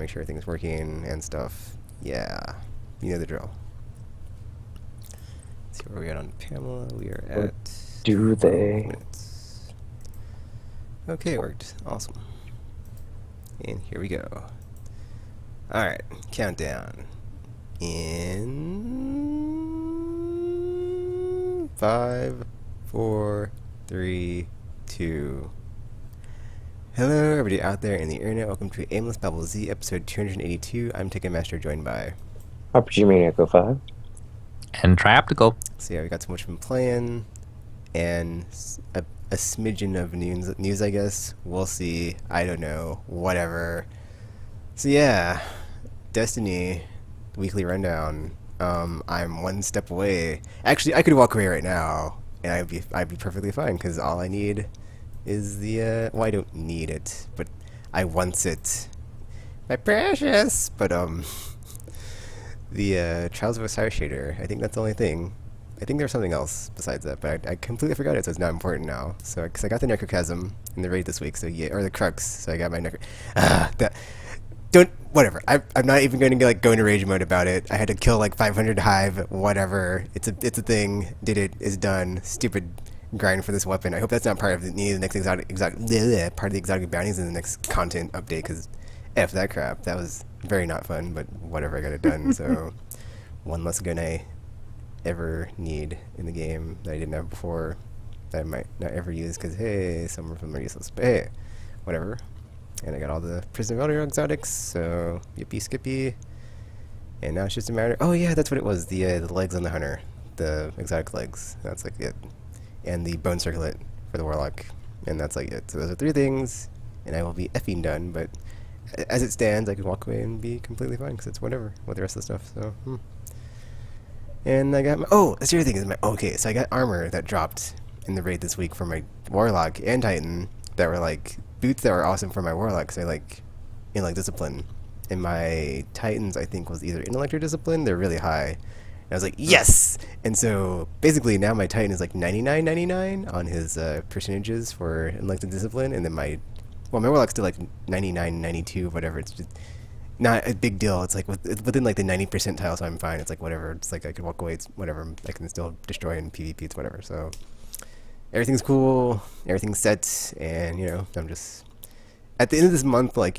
make sure everything's working and stuff. Yeah, you know the drill. Let's see where we are on Pamela. We are at Do 12 they? minutes. Okay, it worked. Awesome. And here we go. Alright, countdown. In 5, 4, 3, 2. Hello, everybody out there in the internet. Welcome to Aimless Babble Z, episode 282. I'm Ticketmaster, joined by RPG Maniac 05. And Trioptical. So yeah, we got so much fun playing, and a smidgen of news, I guess. We'll see. I don't know. Whatever. So yeah, Destiny weekly rundown. I'm one step away. Actually, I could walk away right now, and I'd be perfectly fine because all I need is the well, I don't need it, but I want it. My precious. But the Trials of Osiris shader. I think that's the only thing. I think there's something else besides that, but I completely forgot it, so it's not important now. So, because I got the Necrochasm in the raid this week, so yeah, or the Crux, so I got my whatever. I'm not even going to go into rage mode about it. I had to kill like 500 hive, whatever. It's a thing. Did it? Is done. Stupid grind for this weapon. I hope that's not part of the next part of the exotic bounties in the next content update, because F that crap. That was very not fun, but whatever, I got it done. So one less gun I ever need in the game that I didn't have before, that I might not ever use because, hey, some of them are useless. But hey, whatever. And I got all the Prison of Elder exotics, so yippee skippy. And now it's just a matter. Oh yeah, that's what it was. The legs on the hunter, the exotic legs. That's like it. And the bone circlet for the warlock, and that's like it. So those are 3 things, and I will be effing done. But as it stands, I can walk away and be completely fine because it's whatever with the rest of the stuff. So. And I got my, that's the other thing is so I got armor that dropped in the raid this week for my warlock and titan that were like boots that were awesome for my warlock because I like discipline, and my titans I think was either intellect or discipline. They're really high, and I was like yes. And so basically now my titan is like 99.99 on his percentages for intellect and discipline, and then my warlock's still like 99.92 whatever. It's just not a big deal. It's like within like the 90 percentile, so I'm fine. It's like whatever. It's like I could walk away. It's whatever. I can still destroy in PvP. It's whatever. So everything's cool. Everything's set, and I'm just at the end of this month, like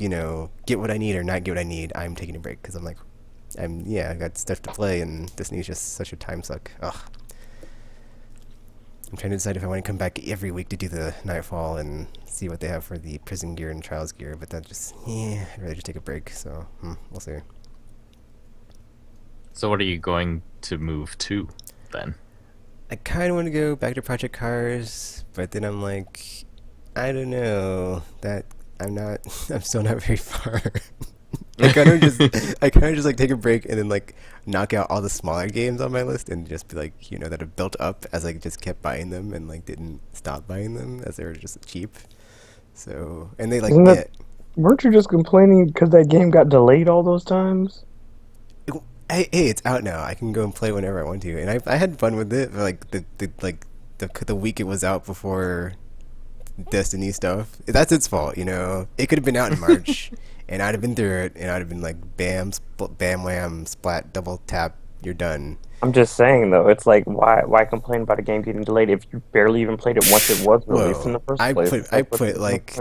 get what I need or not get what I need. I'm taking a break because I got stuff to play, and Disney's just such a time suck. Ugh. I'm trying to decide if I want to come back every week to do the Nightfall and see what they have for the prison gear and trials gear, but that just, I'd rather just take a break, so we'll see. So what are you going to move to, then? I kind of want to go back to Project Cars, but then I'm like, I don't know, I'm still not very far. I kind of just like take a break and then like knock out all the smaller games on my list and just be like, that have built up as I just kept buying them and like didn't stop buying them as they were just cheap. So, and they like weren't you just complaining because that game got delayed all those times? Hey, it's out now. I can go and play whenever I want to, and I had fun with it. Like the week it was out before Destiny stuff. That's its fault, It could have been out in March. And I'd have been through it, and I'd have been like, bam, bam, wham, splat, double tap, you're done. I'm just saying, though, it's like, why complain about a game getting delayed if you barely even played it once it was released in the first place? I put like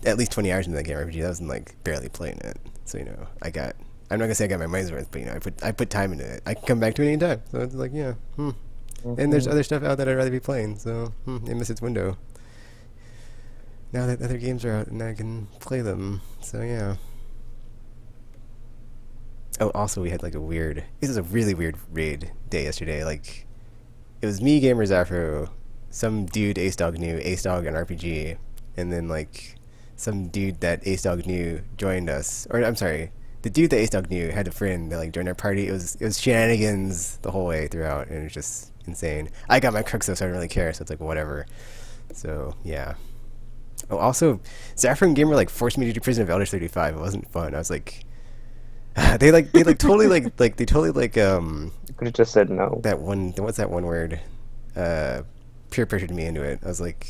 at least 20 hours into that game RPG. That wasn't like barely playing it. So, I'm not going to say I got my money's worth, but I put time into it. I can come back to it anytime. So it's like, yeah, And there's other stuff out that I'd rather be playing, so it missed its window. Now that other games are out and I can play them, so yeah. Oh, also we had like this was a really weird raid day yesterday. Like, it was me, Gamers Afro, some dude Ace Dog knew, Ace Dog and RPG, and then like some dude that Ace Dog knew joined us. Or I'm sorry, the dude that Ace Dog knew had a friend that like joined our party. It was shenanigans the whole way throughout, and it was just insane. I got my crux though, so I don't really care. So it's like whatever. So yeah. Oh, also, Saffron Gamer like forced me to do Prison of Elders 35. It wasn't fun. I was like, they totally you could have just said no. What's that one word? Peer pressured me into it. I was like,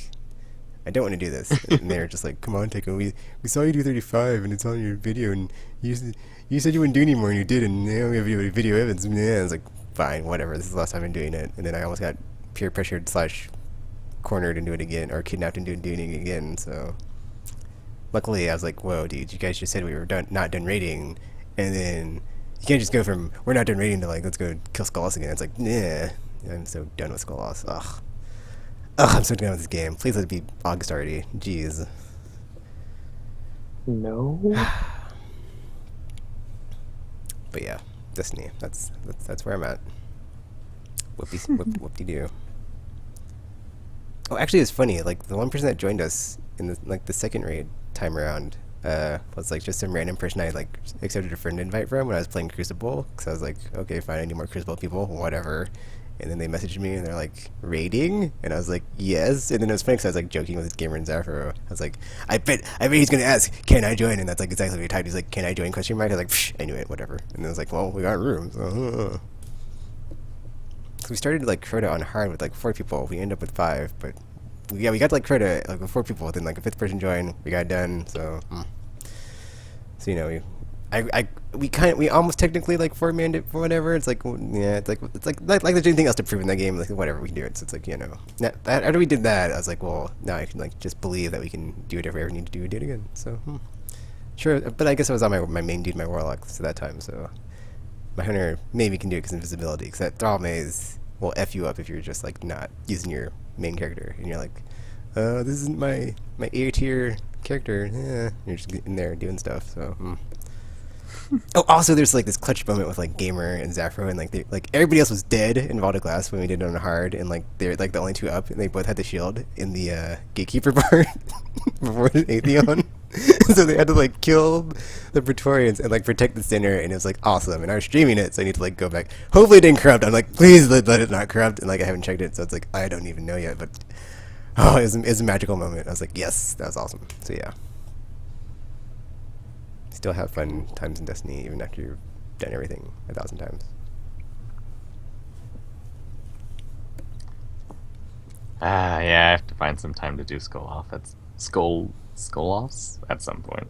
I don't want to do this. And they're just like, come on, Taco, we saw you do 35 and it's on your video and you said you wouldn't do anymore and you did and now we have video evidence. Yeah, I was like, fine, whatever. This is the last time I'm doing it. And then I almost got peer pressured / cornered into it again, or kidnapped into doing it again. So luckily I was like, whoa, dude, you guys just said we were not done raiding, and then you can't just go from we're not done raiding to like let's go kill Skullus again. It's like, nah, I'm so done with Skullus. Ugh, I'm so done with this game. Please let it be August already. Jeez. No. But yeah, Destiny. That's where I'm at. Whoop-de-doo. Oh, actually, it's funny. Like the one person that joined us in the second raid time around was like just some random person I like accepted a friend invite from when I was playing Crucible. Because I was like, okay, fine, I need more Crucible people, whatever. And then they messaged me and they're like, raiding? And I was like, yes. And then it was funny because I was like joking with this gamer in Zafro. I was like, I bet he's gonna ask, can I join? And that's like exactly what he typed. He's like, can I join? Question mark. I was like, psh, I knew it, whatever. And then I was like, well, we got room. So we started like Crota on hard with like 4 people. We ended up with 5, but we got like Crota like with 4 people. Then like a 5th person joined. We got done. So so you know we almost technically like 4-manned it for whatever. It's like yeah, it's like there's anything else to prove in that game. Like whatever, we can do it. So it's like, you know, after we did that, I was like, well, now I can like just believe that we can do it if we ever need to do it again. So sure, but I guess I was on my main dude, my warlock, at that time. So my hunter maybe can do it because invisibility. Because that thrall maze will f you up if you're just like not using your main character and you're like, this isn't my A tier character. Yeah, you're just in there doing stuff. So. Oh, also there's like this clutch moment with like Gamer and Zafro, and like everybody else was dead in Vault of Glass when we did it on hard, and like they're like the only 2 up, and they both had the shield in the Gatekeeper part before Atheon. So they had to like kill the Praetorians and like protect the center, and it was like awesome. And I was streaming it, so I need to like go back. Hopefully it didn't corrupt. I'm like, please let it not corrupt. And like I haven't checked it, so it's like I don't even know yet. But oh, it was a magical moment. I was like, yes, that was awesome. So yeah. Still have fun times in Destiny even after you've done everything 1,000 times. Yeah, I have to find some time to do skull offs at some point.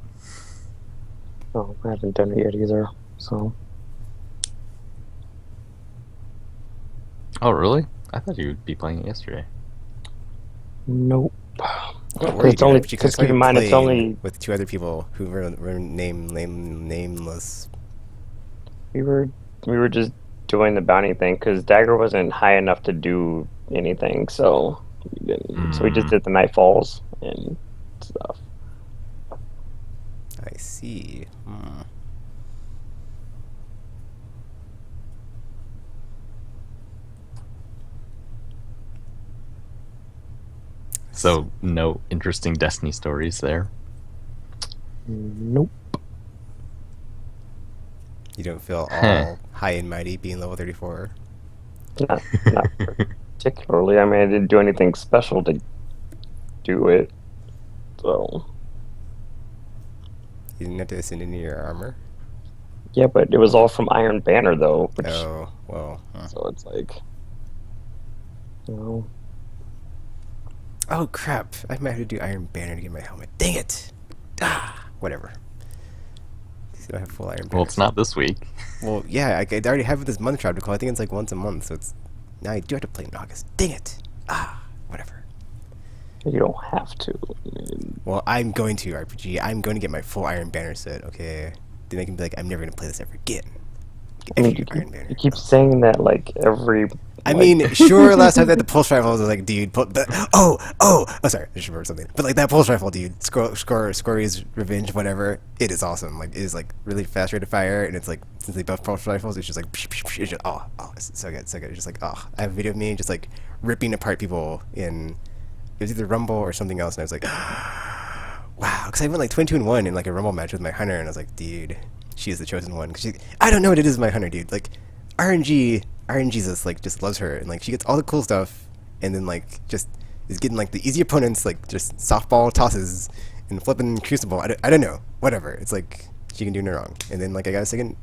Oh, I haven't done it yet either. So. Oh really? I thought you'd be playing it yesterday. Nope. It's only because keep in mind it's only with 2 other people who were nameless. We were just doing the bounty thing because Dagger wasn't high enough to do anything, so we didn't. So we just did the Nightfalls and stuff. I see. So no interesting Destiny stories there. Nope. You don't feel all high and mighty being level 34? Not particularly. I mean, I didn't do anything special to do it, so. You didn't have to ascend into your armor? Yeah, but it was all from Iron Banner, though. Which, oh, well. So it's like, you know. Oh, crap. I might have to do Iron Banner to get my helmet. Dang it! Whatever. So I have full Iron Banner. Well, it's not this week. Well, yeah, I already have this month Trioptical. I think it's like once a month, so it's... Now I do have to play in August. Dang it! Whatever. You don't have to. Well, I'm going to, RPG. I'm going to get my full Iron Banner set, okay? Then I can be like, I'm never going to play this ever again. I mean, you keep saying that like every... I mean, sure, last time that the pulse rifle was like, dude, sorry, I just remembered something. But like that pulse rifle, dude, Scory's Revenge, whatever, it is awesome. Like, it is like really fast rate of fire, and it's like, since they buff pulse rifles, it's just like, it's just, it's so good, so good. It's just like, I have a video of me just like ripping apart people in, it was either Rumble or something else, and I was like, wow, because I went like 22-1 in like a Rumble match with my Hunter, and I was like, dude, she is the chosen one. Cause I don't know what it is with my Hunter, dude. Like, RNGesus like just loves her, and like she gets all the cool stuff, and then like just is getting like the easy opponents, like just softball tosses and flipping Crucible. I don't know, whatever. It's like she can do no wrong. And then like I got a second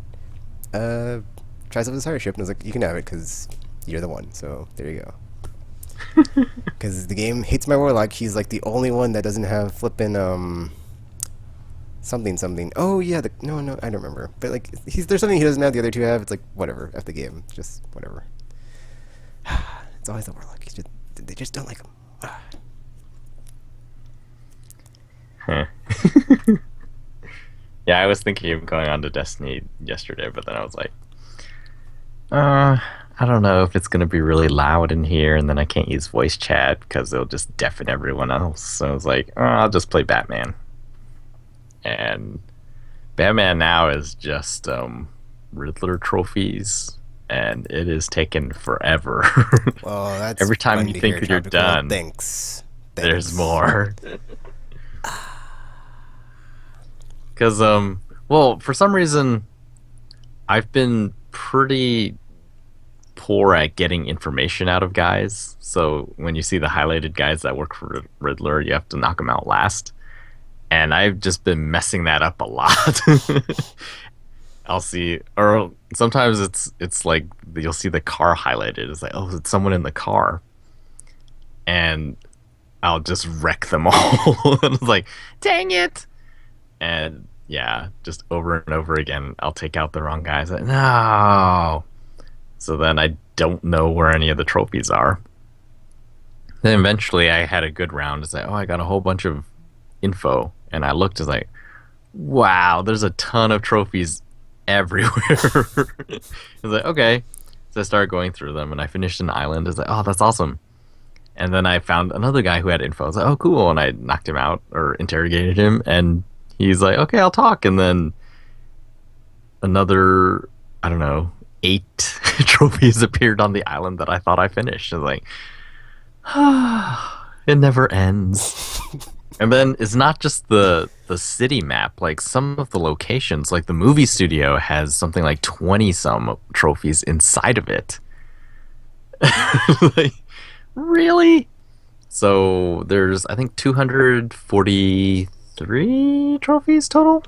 tries of the Sire ship, and I was like, you can have it because you're the one. So there you go. Because the game hates my warlock. He's like the only one that doesn't have flippin' something something. Oh yeah, no, I don't remember. But like, there's something he doesn't have. The other two have. It's like whatever. F the game. Just whatever. It's always the warlock. They just don't like him. Huh. Yeah, I was thinking of going on to Destiny yesterday, but then I was like, I don't know if it's going to be really loud in here, and then I can't use voice chat because it'll just deafen everyone else. So I was like, I'll just play Batman. And Batman now is just Riddler trophies, and it is taken forever. Well, that's every time fun you to think hear, you're Trioptical. done, Thanks. there's more. Because, well, for some reason, I've been pretty poor at getting information out of guys. So when you see the highlighted guys that work for Riddler, you have to knock them out last. And I've just been messing that up a lot. I'll see, or sometimes it's like you'll see the car highlighted. It's like, oh, it's someone in the car, and I'll just wreck them all. And it's like, dang it! And yeah, just over and over again, I'll take out the wrong guys. Like, no. So then I don't know where any of the trophies are. Then eventually I had a good round. It's like, oh, I got a whole bunch of info, and I looked. It's like, wow, there's a ton of trophies everywhere. I was like, okay. So I started going through them, and I finished an island. I was like, oh, that's awesome. And then I found another guy who had info. I was like, oh, cool. And I knocked him out or interrogated him, and he's like, okay, I'll talk. And then another, I don't know, 8 trophies appeared on the island that I thought I finished. I was like, it never ends. And then it's not just the city map. Like some of the locations, like the movie studio has something like 20-some trophies inside of it. Like, really? So there's, I think, 243 trophies total.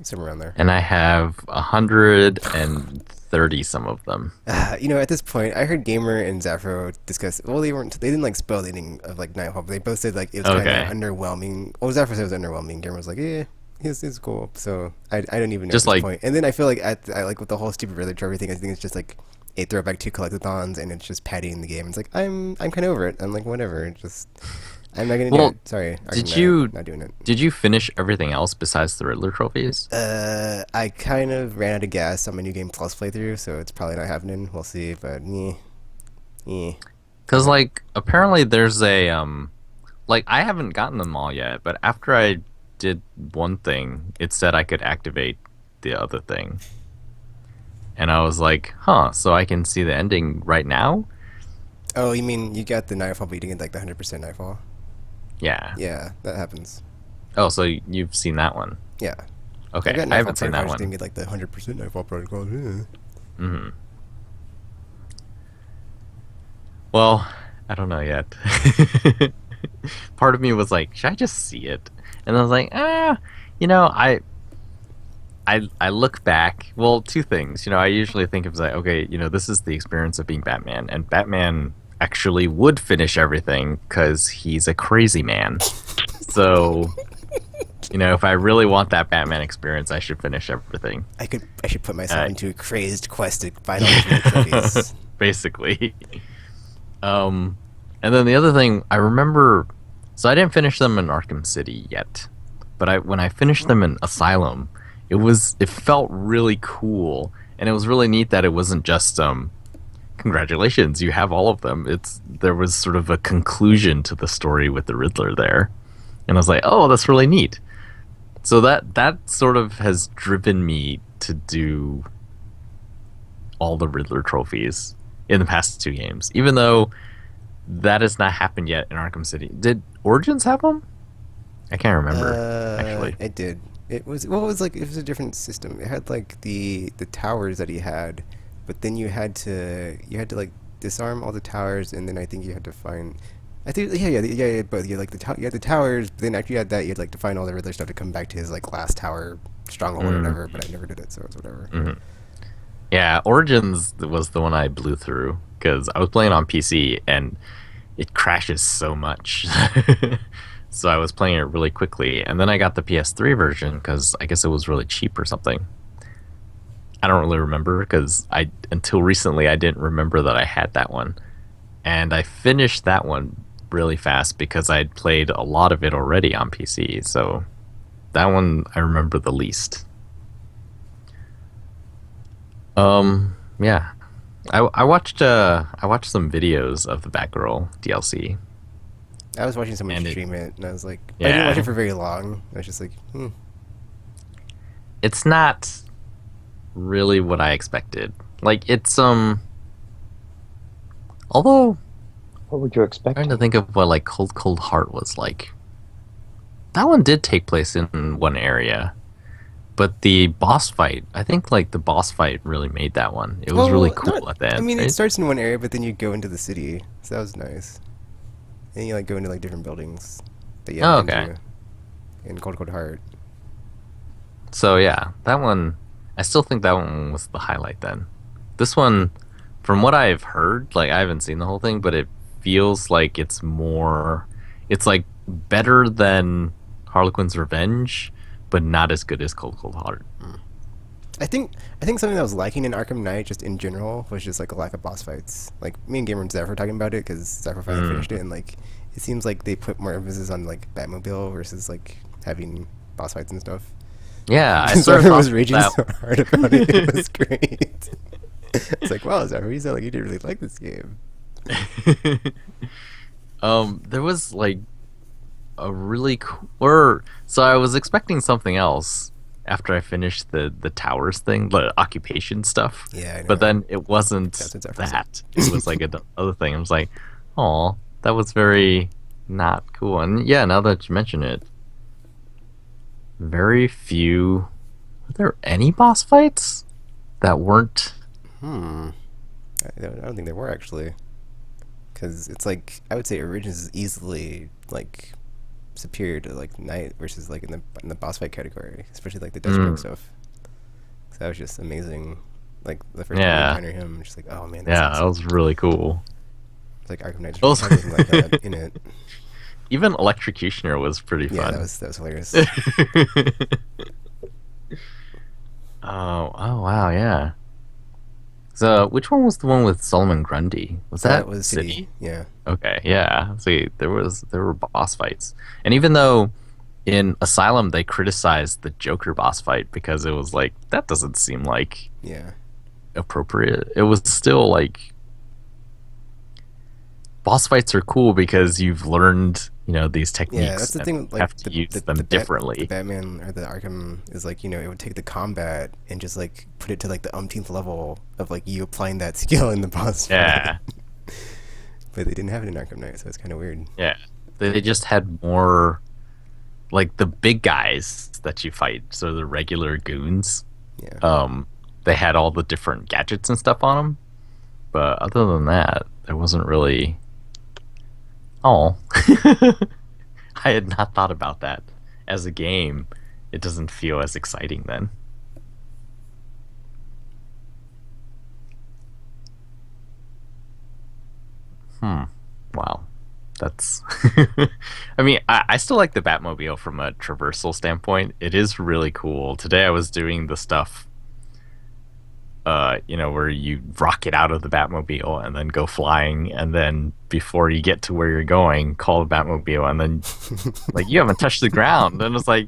Somewhere around there. And I have 130 some of them. You know, at this point, I heard Gamer and Zafro discuss. Well, they didn't like spoil the ending of like Nightfall, but they both said like it was kind of underwhelming. Well, Zafro said it was underwhelming. Gamer was like, yeah, it's cool. So I don't even know just at this like point. And then I feel like I like with the whole stupid Riddler trophy thing. I think it's just like a throwback to collectathons, and it's just padding the game. It's like I'm kind of over it. I'm like whatever. Just I'm not gonna do it. Sorry. Not doing it. Did you finish everything else besides the Riddler trophies? I kind of ran out of gas on my New Game Plus playthrough, so it's probably not happening. We'll see, but yeah. Because like apparently there's a like I haven't gotten them all yet, but after I did one thing, it said I could activate the other thing, and I was like, huh? So I can see the ending right now? Oh, you mean you got the Nightfall, but you didn't get like the 100% Nightfall? Yeah. Yeah, that happens. Oh, so you've seen that one? Yeah. Okay, I haven't seen that one. Didn't get like the 100% Nightfall Protocol. Yeah. Mm-hmm. Well, I don't know yet. Part of me was like, should I just see it? And I was like, you know, I look back. Well, two things. You know, I usually think of like, okay, you know, this is the experience of being Batman, and Batman actually would finish everything because he's a crazy man. So, you know, if I really want that Batman experience, I should finish everything. I should put myself into a crazed quest to find all the trophies. Basically. And then the other thing I remember, so I didn't finish them in Arkham City yet, but when I finished them in Asylum, it felt really cool, and it was really neat that it wasn't just congratulations, you have all of them. There was sort of a conclusion to the story with the Riddler there, and I was like, oh, that's really neat. So that sort of has driven me to do all the Riddler trophies in the past 2 games, even though that has not happened yet in Arkham City. Did Origins have them? I can't remember, actually. It did. It was a different system. It had like the towers that he had, but then you had to like disarm all the towers, and then I think you had to find. I think yeah. Both you had like you had the towers, but then after you had that, you had like to find all the Riddler stuff to come back to his like last tower stronghold or whatever. But I never did it, so it's whatever. Mm-hmm. Yeah, Origins was the one I blew through because I was playing on PC and it crashes so much. So I was playing it really quickly, and then I got the PS3 version because I guess it was really cheap or something. I don't really remember because I until recently I didn't remember that I had that one, and I finished that one really fast because I'd played a lot of it already on PC. So that one I remember the least. Yeah, I watched some videos of the Batgirl DLC. I was watching someone And stream it, and I was like, I didn't watch it for very long. I was just like, It's not really what I expected. Like it's although What would you I'm expect? trying to think of what like Cold Heart was like. That one did take place in one area, but the boss fight, I think like the boss fight really made that one. It was really cool at the end. I mean, right? it starts in one area, but then you go into the city, so that was nice. And you like go into like different buildings that you haven't been okay. to in Cold Heart. So yeah, that one. I still think that one was the highlight. Then, this one, from what I've heard, like I haven't seen the whole thing, but it feels like it's more. It's like better than Harlequin's Revenge, but not as good as Cold Heart. I think something that I was liking in Arkham Knight just in general was just like a lack of boss fights. Like me and Gamer and Zephyr were talking about it because Zephyr finally finished it, and like it seems like they put more emphasis on like Batmobile versus like having boss fights and stuff. Yeah, I sort of Zephyr thought was raging that. so hard about it. It was great. It's like, wow, Zephyr, you sound like you didn't really like this game. There was like a really cool. Or so I was expecting something else after I finished the towers thing, the occupation stuff. Yeah, I know. But then it wasn't That's what Zephyr said. that. It was like another thing. I was like, oh, that was very not cool. And yeah, now that you mention it, very few. Were there any boss fights that weren't? I don't think there were actually, because it's like I would say Origins is easily like superior to like Knight versus like in the boss fight category, especially like the Deathstroke stuff. So that was just amazing. Like the first time you encounter him, I'm just like, oh man, that's Yeah, awesome. that was really cool. It's like Arkham Knight Also- just had something like that in it. Even Electrocutioner was pretty Yeah, fun. that was hilarious. Oh wow, yeah. So, which one was the one with Solomon Grundy? Was that was City. Yeah. Okay, yeah. See, there were boss fights, and even though in Asylum they criticized the Joker boss fight because it was like that doesn't seem like Yeah. appropriate. It was still like boss fights are cool because you've learned these techniques. Yeah, that's the thing. Like have to use them differently. The Batman or the Arkham is like it would take the combat and just like put it to like the umpteenth level of like you applying that skill in the boss Yeah. fight. But they didn't have it in Arkham Knight, so it's kind of weird. Yeah, they just had more like the big guys that you fight, so the regular goons. Yeah. They had all the different gadgets and stuff on them, but other than that, there wasn't really. Oh, I had not thought about that. As a game, it doesn't feel as exciting then. Wow. That's. I mean, I still like the Batmobile from a traversal standpoint. It is really cool. Today I was doing the stuff, where you rocket out of the Batmobile and then go flying, and then before you get to where you're going, call the Batmobile, and then like you haven't touched the ground, and it's like.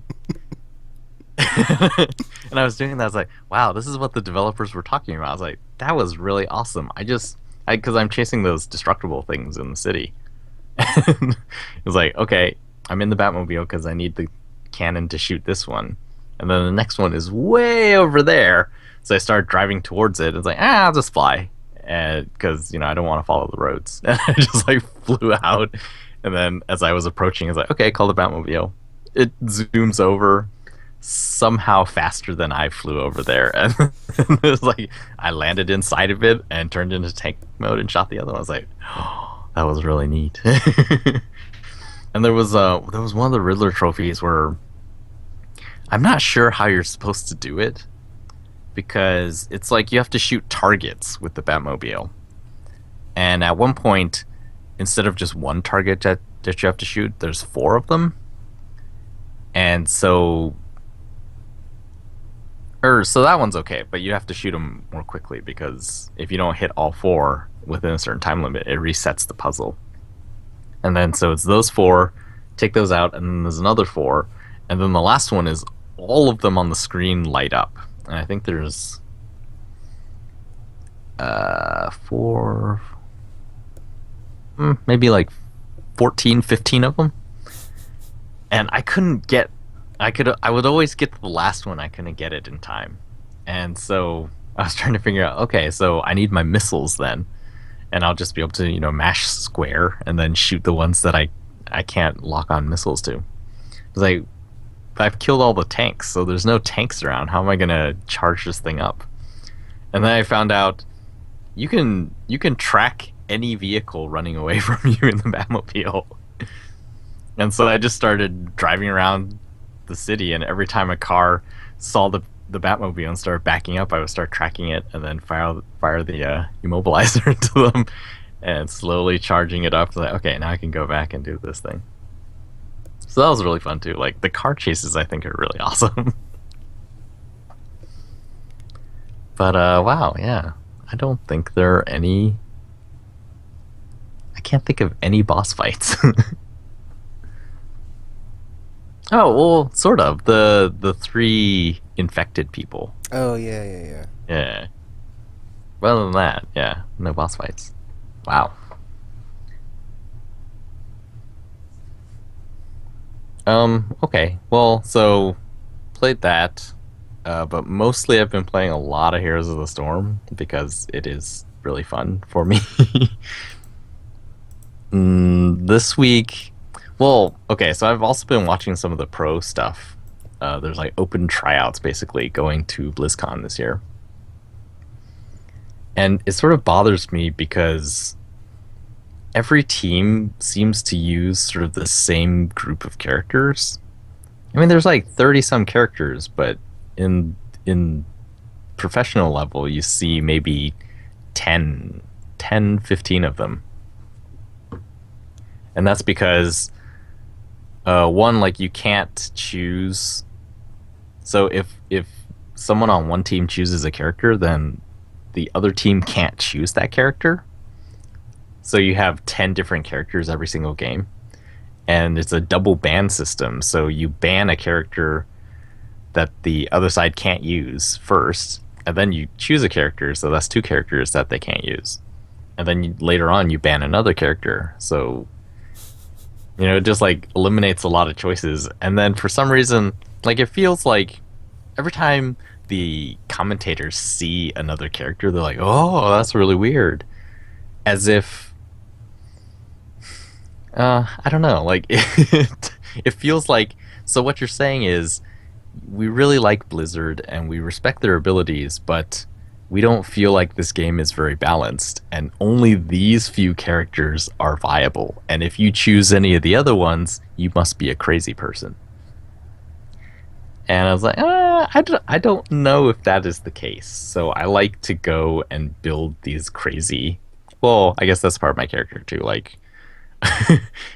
And I was doing that. I was like, "Wow, this is what the developers were talking about." I was like, "That was really awesome." Because I'm chasing those destructible things in the city. It was like, okay, I'm in the Batmobile because I need the cannon to shoot this one, and then the next one is way over there. So I started driving towards it. It's like, I'll just fly, because I don't want to follow the roads. And I just like flew out, and then as I was approaching, it's like, okay, call the Batmobile. It zooms over somehow faster than I flew over there, and it was like I landed inside of it and turned into tank mode and shot the other one. I was like, oh, that was really neat. And there was one of the Riddler trophies where I'm not sure how you're supposed to do it, because it's like you have to shoot targets with the Batmobile, And at one point, instead of just one target that you have to shoot, there's 4 of them. And so that one's okay, but you have to shoot them more quickly, because if you don't hit all 4 within a certain time limit, it resets the puzzle. And then so it's those 4, take those out, and then there's another 4, and then the last one is all of them on the screen light up. And I think there's 4, maybe like 14, 15 of them. And I would always get to the last one. I couldn't get it in time. And so I was trying to figure out, okay, so I need my missiles then. And I'll just be able to, mash square and then shoot the ones that I can't lock on missiles to. It's like, I've killed all the tanks, so there's no tanks around. How am I going to charge this thing up? And then I found out you can track any vehicle running away from you in the Batmobile. And so I just started driving around the city, and every time a car saw the Batmobile and started backing up, I would start tracking it and then fire the immobilizer into them and slowly charging it up. Like, okay, now I can go back and do this thing. So that was really fun too. Like, the car chases, I think, are really awesome. But wow, yeah, I don't think there are any. I can't think of any boss fights. Oh, well, sort of. The 3 infected people. Oh, yeah. Yeah. But other than that, yeah, no boss fights. Wow. Okay. Well, so played that, but mostly I've been playing a lot of Heroes of the Storm because it is really fun for me. This week, well, okay, so I've also been watching some of the pro stuff. There's like open tryouts basically going to BlizzCon this year. And it sort of bothers me because every team seems to use sort of the same group of characters. I mean, there's like 30 some characters, but in professional level, you see maybe 10, 15 of them. And that's because one, like, you can't choose. So if someone on one team chooses a character, then the other team can't choose that character. So you have 10 different characters every single game. And it's a double ban system. So you ban a character that the other side can't use first, and then you choose a character, so that's 2 characters that they can't use. And then later on you ban another character. So, it just like eliminates a lot of choices. And then for some reason, like, it feels like every time the commentators see another character, they're like, oh, that's really weird. As if, I don't know, like, it feels like, so what you're saying is, we really like Blizzard and we respect their abilities, but we don't feel like this game is very balanced, and only these few characters are viable. And if you choose any of the other ones, you must be a crazy person. And I was like, I don't know if that is the case. So I like to go and build these crazy. Well, I guess that's part of my character too. Like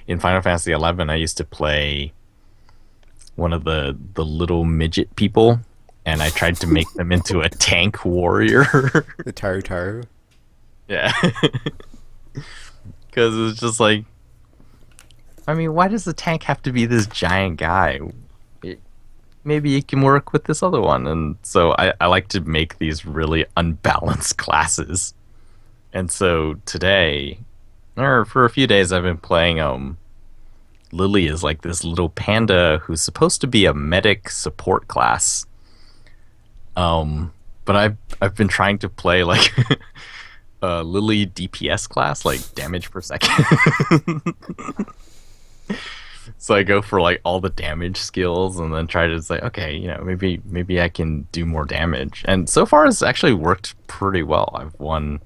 in Final Fantasy XI, I used to play one of the little midget people, and I tried to make them into a tank warrior. The Taru. Yeah. Because it's just like, I mean, why does the tank have to be this giant guy? Maybe it can work with this other one. And so I like to make these really unbalanced classes. And so today, or for a few days, I've been playing Lily is like this little panda who's supposed to be a medic support class. But I've been trying to play like a Lily DPS class, like damage per second. So I go for like all the damage skills and then try to say, okay, maybe I can do more damage. And so far it's actually worked pretty well. I've won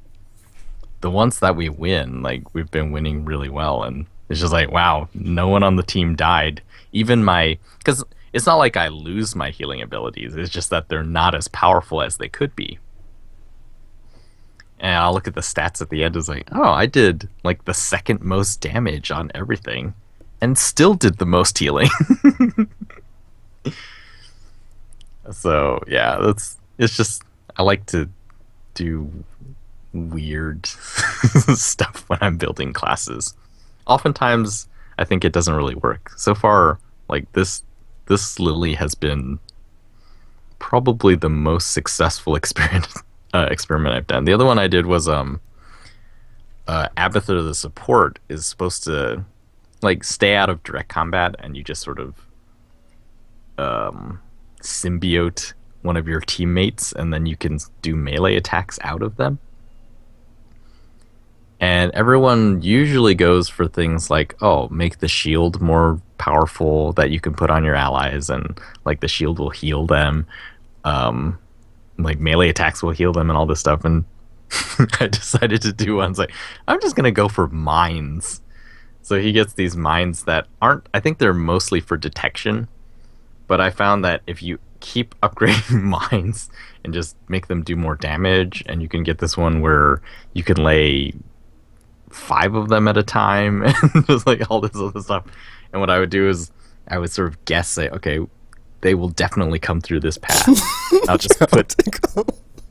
the ones that we win, like we've been winning really well, and it's just like, wow, no one on the team died. Even because it's not like I lose my healing abilities, it's just that they're not as powerful as they could be. And I'll look at the stats at the end. It's like, oh, I did like the second most damage on everything, and still did the most healing. So yeah, it's just I like to do weird stuff when I'm building classes. Oftentimes, I think it doesn't really work. So far, like this Lily has been probably the most successful experiment I've done. The other one I did was Abathur the support is supposed to like stay out of direct combat, and you just sort of symbiote one of your teammates, and then you can do melee attacks out of them. And everyone usually goes for things like, oh, make the shield more powerful that you can put on your allies, and like the shield will heal them. Like melee attacks will heal them and all this stuff. And I decided to do ones like, I'm just going to go for mines. So he gets these mines that aren't, I think they're mostly for detection. But I found that if you keep upgrading mines and just make them do more damage, and you can get this one where you can lay 5 of them at a time and just like all this other stuff. And what I would do is I would sort of guess, say, okay, they will definitely come through this path. I'll just put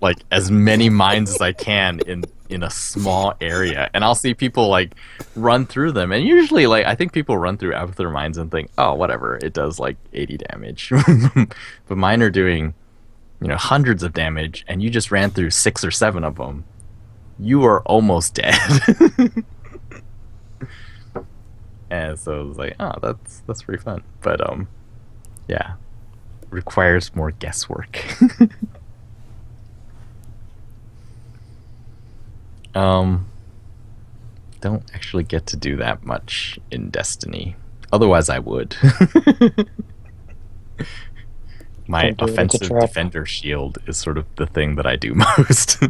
like as many mines as I can in a small area, and I'll see people like run through them. And usually, like, I think people run through Abathur mines and think, oh, whatever, it does like 80 damage. But mine are doing, hundreds of damage, and you just ran through 6 or 7 of them. You are almost dead. And so I was like, oh, that's pretty fun. But yeah, requires more guesswork. Don't actually get to do that much in Destiny. Otherwise, I would. My offensive defender shield is sort of the thing that I do most.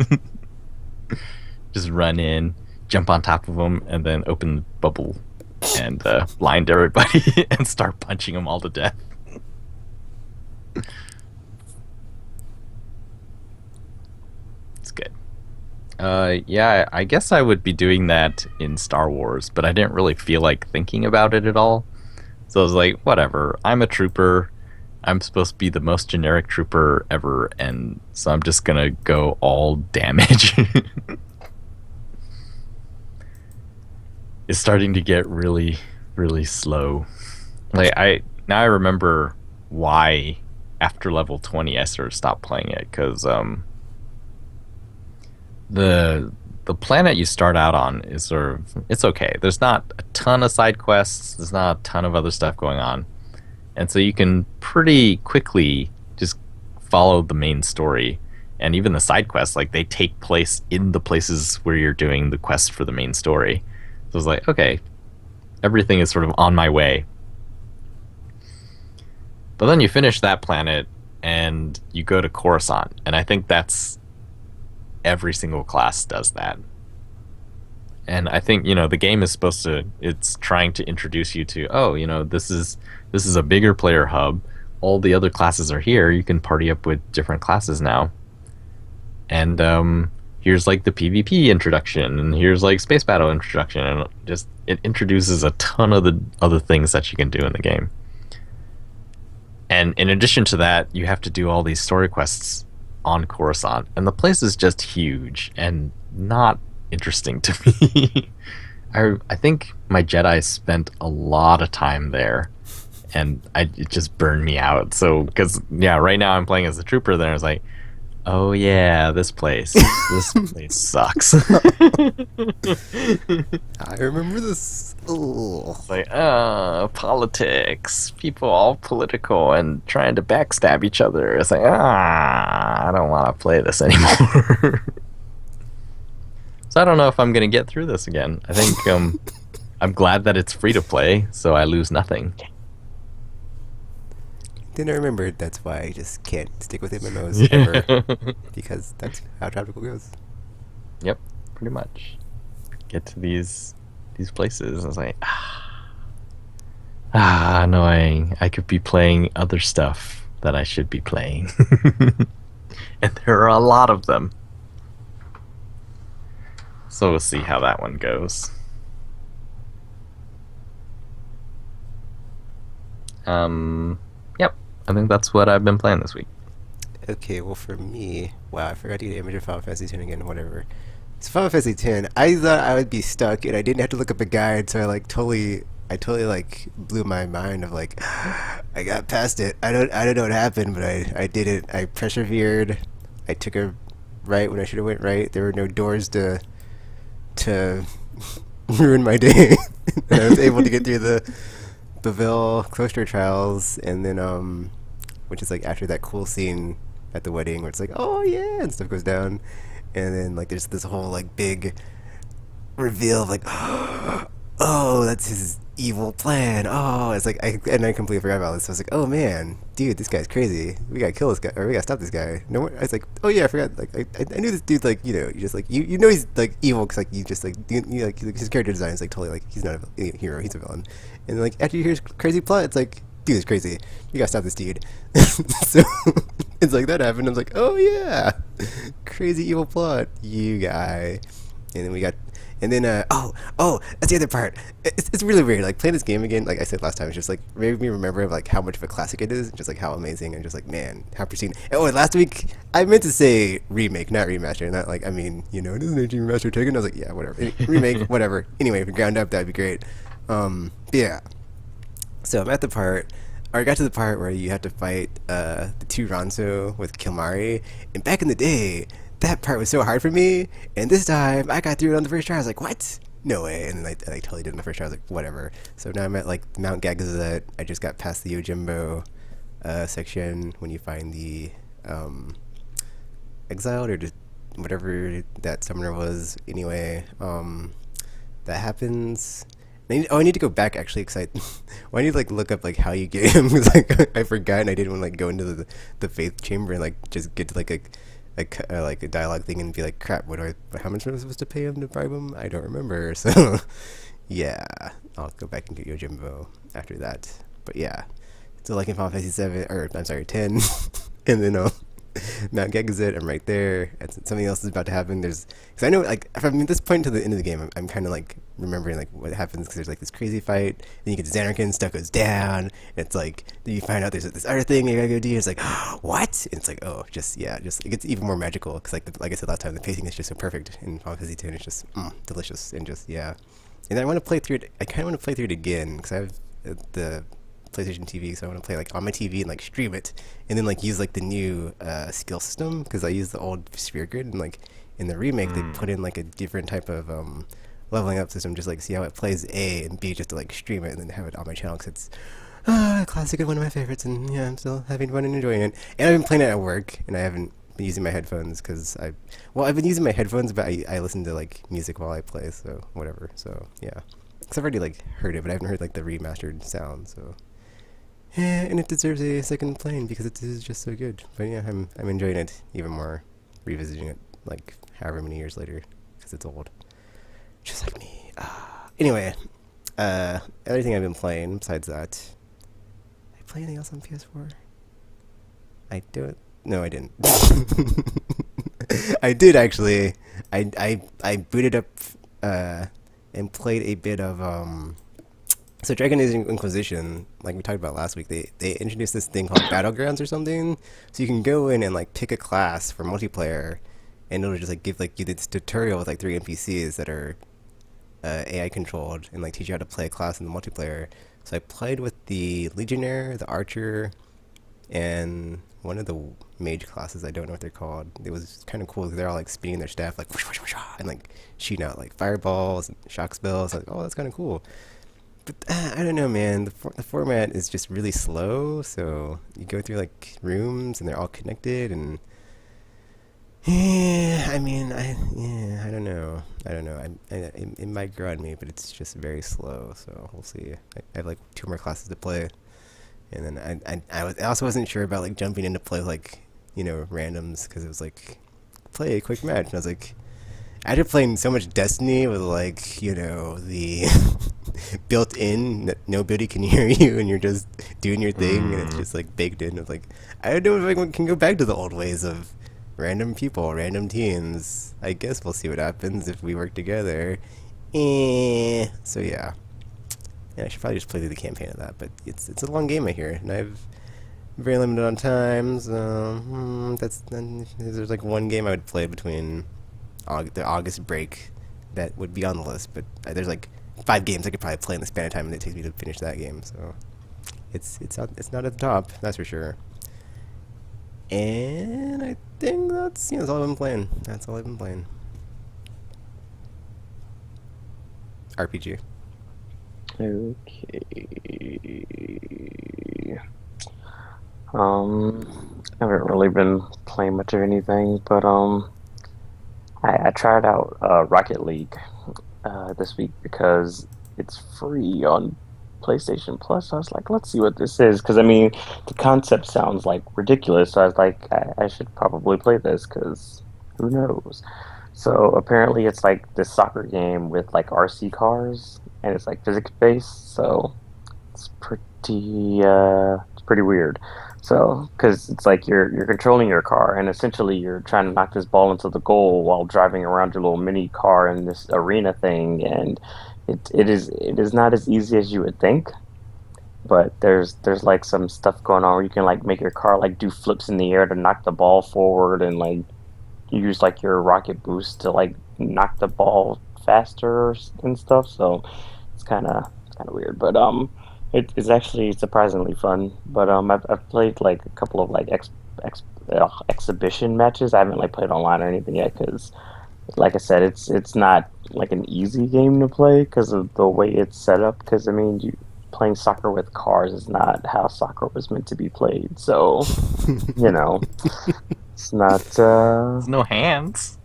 Just run in, jump on top of them, and then open the bubble and blind everybody and start punching them all to death. It's good. Yeah, I guess I would be doing that in Star Wars, but I didn't really feel like thinking about it at all. So I was like, whatever, I'm a trooper. I'm supposed to be the most generic trooper ever, and so I'm just gonna go all damage. It's starting to get really, really slow. Like now I remember why after level 20 I sort of stopped playing it, because the planet you start out on is sort of, it's okay. There's not a ton of side quests. There's not a ton of other stuff going on, and so you can pretty quickly just follow the main story. And even the side quests, like, they take place in the places where you're doing the quest for the main story. So I was like, okay, everything is sort of on my way. But then you finish that planet and you go to Coruscant, and I think that's every single class does that. And I think, the game is supposed to, it's trying to introduce you to, oh, this is a bigger player hub. All the other classes are here. You can party up with different classes now. And here's like the PvP introduction, and here's like space battle introduction, and just it introduces a ton of the other things that you can do in the game. And in addition to that, you have to do all these story quests on Coruscant, and the place is just huge and not interesting to me. I think my Jedi spent a lot of time there, and it just burned me out. So, because right now I'm playing as a trooper, then I was like, oh yeah, this place sucks. I remember this. It's like, politics, people all political and trying to backstab each other. It's like, I don't want to play this anymore. So I don't know if I'm gonna get through this again. I think I'm glad that it's free to play, so I lose nothing. Then I remembered that's why I just can't stick with MMOs ever, because that's how Trioptical goes. Yep, pretty much. Get to these places, I was like, annoying. I could be playing other stuff that I should be playing. And there are a lot of them. So we'll see how that one goes. Yep. I think that's what I've been playing this week. Okay, well for me, wow, I forgot to get an image of Final Fantasy X again. Whatever. So Final Fantasy X, I thought I would be stuck, and I didn't have to look up a guide, so I totally like blew my mind of like, I got past it. I don't know what happened, but I did it. I persevered. I took a right when I should have went right. There were no doors to ruin my day, and I was able to get through the Beville cloister trials, and then which is like after that cool scene at the wedding where it's like, oh yeah, and stuff goes down, and then like there's this whole like big reveal of like, oh, that's his evil plan. Oh, it's like I completely forgot about this. So I was like, oh man, dude, this guy's crazy. We gotta kill this guy, or we gotta stop this guy. No more. I was like, oh yeah, I forgot. Like I knew this dude. Like you just like you know he's like evil because like you just like you like his character design is like totally like he's not a hero, he's a villain. And like after you hear his crazy plot, it's like, dude is crazy. You gotta stop this dude. So it's like that happened. I was like, oh yeah, crazy evil plot, you guy. And then we got, and then oh, that's the other part. It's really weird. Like playing this game again, like I said last time, it's just like made me remember like how much of a classic it is, just like how amazing, and just like man, how pristine. Oh, and last week I meant to say remake, not remaster. Not like, I mean, doesn't it remaster taken? I was like, yeah, whatever, remake, whatever. Anyway, if we ground up, that'd be great. Yeah. So I'm at the part, or I got to the part where you have to fight the two Ronso with Kilmari, and back in the day, that part was so hard for me, and this time I got through it on the first try. I was like, what? No way. And then I totally did it on the first try. I was like, whatever. So now I'm at like Mount Gagazet. I just got past the Yojimbo section when you find the exiled, or just whatever that summoner was. Anyway, that happens. I need to go back actually, because I need to like look up like how you get him, because like I forgot, and I didn't want to like go into the faith chamber and like just get to like a dialogue thing and be like, crap, how much am I supposed to pay him to bribe him? I don't remember. So yeah, I'll go back and get Yojimbo after that. But yeah, so like in Final Fantasy 7, or I'm sorry, 10, and then Mount Gagazet, I'm right there. And something else is about to happen. Because I know, like, from this point to the end of the game, I'm kind of like remembering like what happens, because there's like this crazy fight. Then you get to Xanarkand, stuff goes down. And it's like, then you find out there's this other thing you gotta go do. It's like, what? And it's like, oh, just it gets even more magical, because like I said last time, the pacing is just so perfect in Final Fantasy 10. It's just delicious, and just And I want to play through it. I kind of want to play through it again, because I have the PlayStation TV, so I want to play like on my TV and like stream it, and then like use like the new skill system, because I use the old sphere grid, and like in the remake they put in like a different type of leveling up system, just like see how it plays A and B, just to like stream it and then have it on my channel, because it's classic and one of my favorites, and yeah, I'm still having fun and enjoying it. And I've been playing it at work, and I haven't been using my headphones, because I've been using my headphones, but I listen to like music while I play, so whatever. So yeah, because I've already like heard it, but I haven't heard like the remastered sound, so. Yeah, and it deserves a second playing, because it is just so good. But yeah, I'm enjoying it even more, revisiting it like however many years later, because it's old, just like me. Anyway, other thing I've been playing besides that, did I play anything else on PS4? I don't. No, I didn't. I did actually. I booted up and played a bit of So Dragon Age Inquisition, like we talked about last week, they introduced this thing called Battlegrounds or something. So you can go in and like pick a class for multiplayer, and it'll just like give like you this tutorial with like 3 NPCs that are AI controlled, and like teach you how to play a class in the multiplayer. So I played with the Legionnaire, the Archer, and one of the mage classes. I don't know what they're called. It was kind of cool, because they're all like spinning their staff like whoosh, whoosh, whoosh, and like shooting out like fireballs and shock spells. Like, oh, that's kind of cool. But I don't know, man. The format is just really slow. So you go through like rooms, and they're all connected, and I don't know. It might grow on me, but it's just very slow. So we'll see. I have like 2 more classes to play, and then I also wasn't sure about like jumping into play like randoms, because it was like play a quick match, and I was like, after playing so much Destiny with like the built-in that nobody can hear you, and you're just doing your thing, and it's just like baked in. Of like, I don't know if I can go back to the old ways of random people, random teams. I guess we'll see what happens if we work together. So yeah. Yeah, I should probably just play through the campaign of that, but it's a long game I hear, and I've very limited on time, so there's like one game I would play between the August break that would be on the list, but there's like 5 games I could probably play in the span of time that it takes me to finish that game, so it's not at the top, that's for sure. And I think that's all I've been playing. That's all I've been playing. RPG. Okay. I haven't really been playing much of anything, but I tried out Rocket League this week because it's free on PlayStation Plus. I was like, let's see what this is, because I mean, the concept sounds like ridiculous. So I was like, I should probably play this because who knows? So apparently, it's like this soccer game with like RC cars, and it's like physics based. So it's pretty weird. So, because it's like you're controlling your car, and essentially you're trying to knock this ball into the goal while driving around your little mini car in this arena thing, and it is not as easy as you would think. But there's like some stuff going on where you can like make your car like do flips in the air to knock the ball forward, and like you use like your rocket boost to like knock the ball faster and stuff. So it's kind of weird, but it's actually surprisingly fun. But I've played like a couple of like exhibition matches. I haven't like played online or anything yet because, like I said, it's not like an easy game to play because of the way it's set up. Because I mean, playing soccer with cars is not how soccer was meant to be played. So, you know, it's not. There's no hands.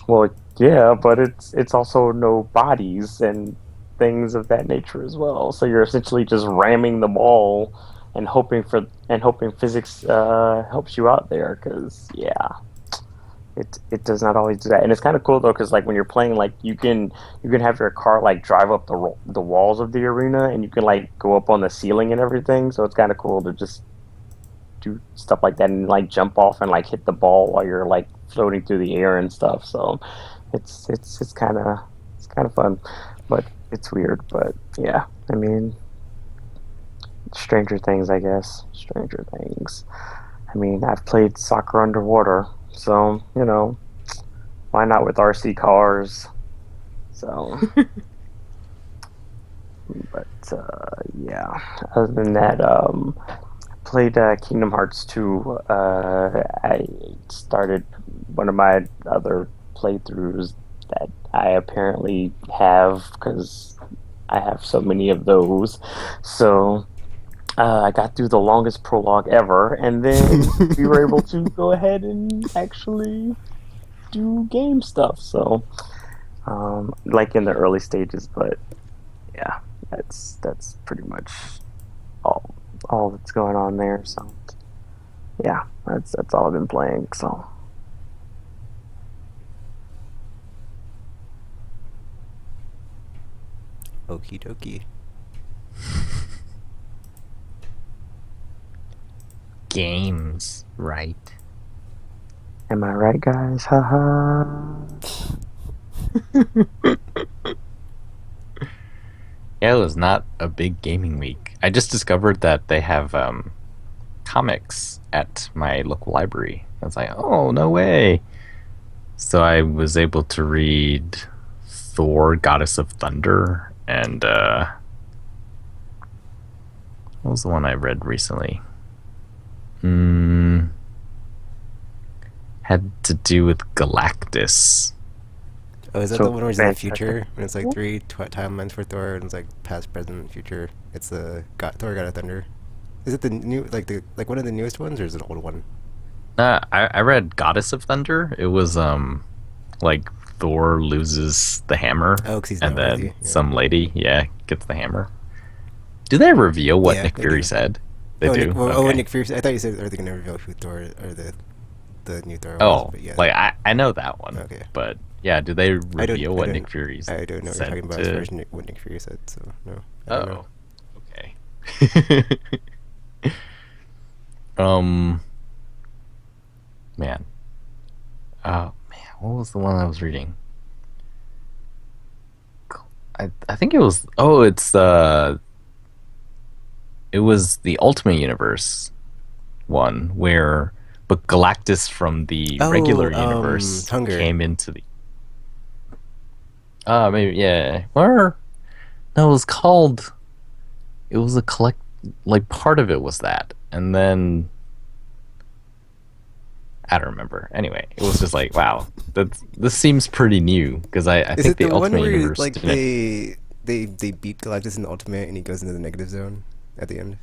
Well, yeah, but it's also no bodies and things of that nature as well. So you're essentially just ramming the ball and hoping physics helps you out there. Because yeah, it does not always do that. And it's kind of cool though, because like when you're playing, like you can have your car like drive up the walls of the arena, and you can like go up on the ceiling and everything. So it's kind of cool to just do stuff like that and like jump off and like hit the ball while you're like floating through the air and stuff. So it's kind of fun, but it's weird. But yeah, I mean, Stranger Things, I guess. Stranger Things. I mean, I've played soccer underwater, so you know, why not with RC cars? So, but yeah. Other than that, played Kingdom Hearts 2. I started one of my other playthroughs that I apparently have because I have so many of those. So I got through the longest prologue ever, and then we were able to go ahead and actually do game stuff. So, like in the early stages, but yeah, that's pretty much all that's going on there. So yeah, that's all I've been playing. So Okie dokie. Games, right? am I right, guys? Haha. Yeah, it was not a big gaming week. I just discovered that they have comics at my local library. I was like, oh, no way. So I was able to read Thor, Goddess of Thunder, and what was the one I read recently? Had to do with Galactus. Oh, is that So the one where it's in the fantastic. future? When it's like three timelines for Thor, and it's like past, present, future. It's the Thor God of Thunder. Is it the new, like one of the newest ones, or is it an old one? I read Goddess of Thunder. It was like Thor loses the hammer, Oh, 'cause he's and not worthy. then Yeah. some lady, gets the hammer. Do they reveal what Yeah, Nick they Fury do. said? They oh, do. Nick, Okay. Nick Fury. I thought you said, are they gonna reveal who Thor or the new Thor was? Oh, But yeah. like I know that one. Okay. But yeah, do they I don't. reveal I what don't. Nick Fury I don't know what you're said talking about as to- far as what Nick Fury said. So no. I don't know. Oh, okay. Man, Man, what was the one I was reading? I think it was. Oh, it was the Ultimate Universe one where, but Galactus from the Oh, regular universe Hunger. came into the. Maybe yeah. Or no, it was called. It was a collect. Like part of it was that, and then I don't remember. Anyway, it was just like, wow, this seems pretty new because I Is think it the the one Ultimate where Universe like didn't. they beat Galactus in the Ultimate and he goes into the negative zone at the end?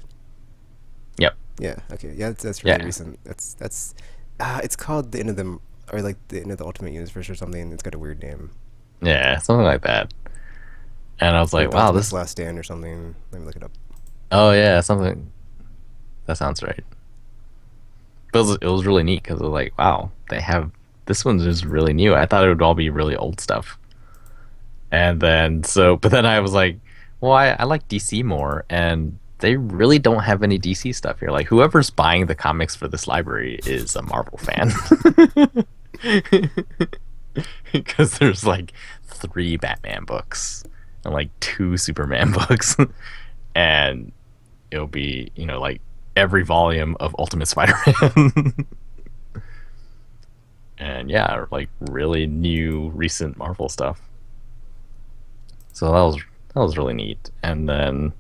Yep. Yeah. Okay. Yeah, that's really Yeah. recent. That's it's called the end of the or like the end of the Ultimate Universe or something. It's got a weird name. Yeah. Something like that. And I was Or like, the wow, Ultimate's this. Last Stand or something. Let me look it up. Oh yeah, something that sounds right. But it was really neat because it was like, wow, they have this one's just really new. I thought it would all be really old stuff. And then but then I was like, well, I like DC more, and they really don't have any DC stuff here. Like whoever's buying the comics for this library is a Marvel fan, because there's like 3 Batman books and like 2 Superman books, and it'll be like every volume of Ultimate Spider-Man. And yeah, like really new recent Marvel stuff. So that was really neat. And then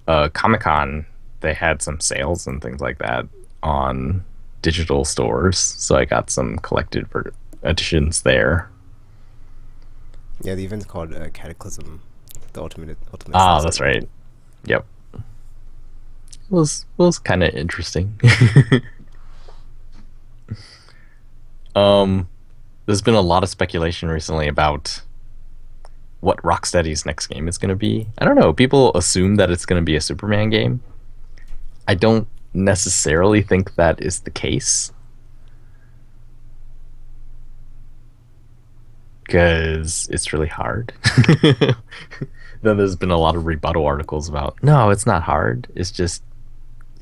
Comic Con, they had some sales and things like that on digital stores, so I got some collected editions there. Yeah, the event's called Cataclysm. The Ultimate Ah, sells that's it. right. Yep, it was kind of interesting. um, there's been a lot of speculation recently about what Rocksteady's next game is going to be. I don't know. People assume that it's going to be a Superman game. I don't necessarily think that is the case, because it's really hard. Then there's been a lot of rebuttal articles about, no, it's not hard. It's just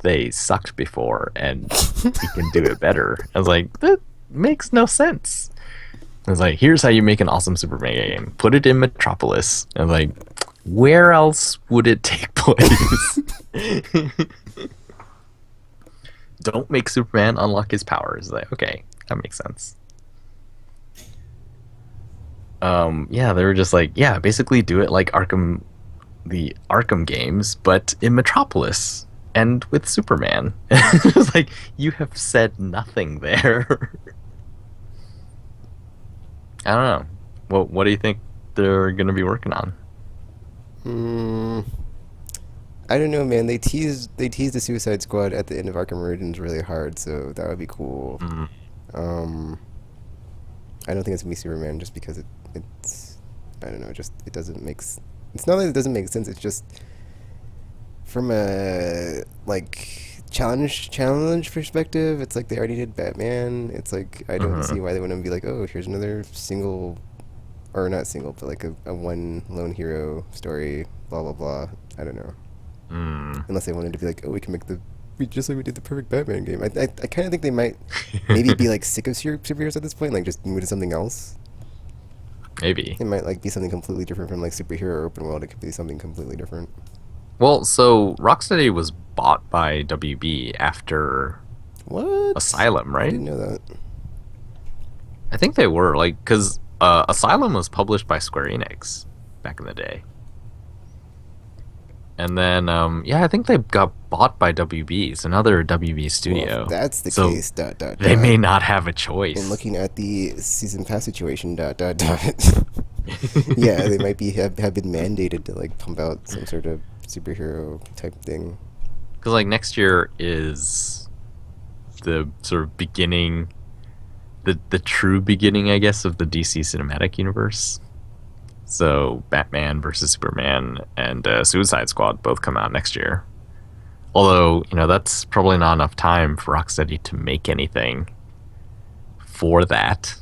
they sucked before and we can do it better. I was like, that makes no sense. I was like, here's how you make an awesome Superman game. Put it in Metropolis. I was like, where else would it take place? Don't make Superman unlock his powers. Like, okay, that makes sense. Yeah, they were just like, yeah, basically do it like Arkham, the Arkham games, but in Metropolis and with Superman. It was like, you have said nothing there. I don't know. What do you think they're gonna be working on? Hmm. I don't know, man. They teased the Suicide Squad at the end of Arkham Origins really hard, so that would be cool. Mm, Um, I don't think it's gonna be Superman just because it's I don't know, just it doesn't it's not that it doesn't make sense. It's just from a like challenge perspective. It's like they already did Batman. It's like I don't see mhm. why they wouldn't be like, oh, here's another single or not single, but like a one lone hero story. Blah blah blah. I don't know. Mm. Unless they wanted to be like, oh, we just like we did the perfect Batman game. I kind of think they might maybe be like sick of superheroes at this point, like just move to something else. Maybe. It might like be something completely different from like superhero or open world. It could be something completely different. Well, so Rocksteady was bought by WB after What? Asylum, I right? didn't know that. I think they were like, because Asylum was published by Square Enix back in the day, and then yeah, I think they got bought by WB. So now they're a WB Well, if studio. that's the So case, dot dot they may dot. not have a And choice. looking at the season pass situation, dot dot dot. Yeah, they might be have been mandated to like pump out some sort of superhero type thing. Because like next year is the sort of beginning, the true beginning, I guess, of the DC cinematic universe. So Batman versus Superman and Suicide Squad both come out next year. Although that's probably not enough time for Rocksteady to make anything for that.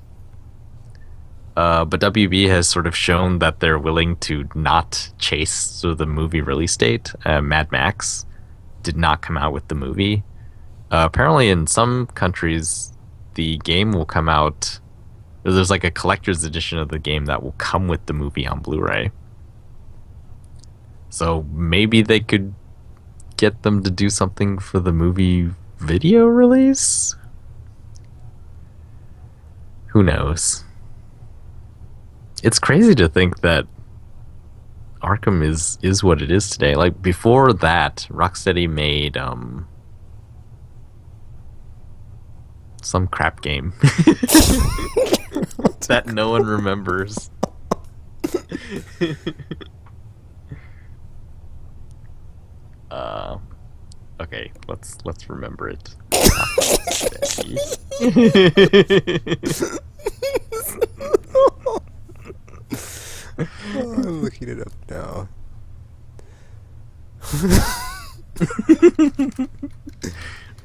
But WB has sort of shown that they're willing to not chase sort of the movie release date. Mad Max did not come out with the movie. Apparently, in some countries, the game will come out. There's like a collector's edition of the game that will come with the movie on Blu-ray. So maybe they could get them to do something for the movie video release? Who knows? It's crazy to think that Arkham is what it is today. Like before that, Rocksteady made some crap game that no one remembers. Okay, let's remember it. Oh, I'm looking it up now.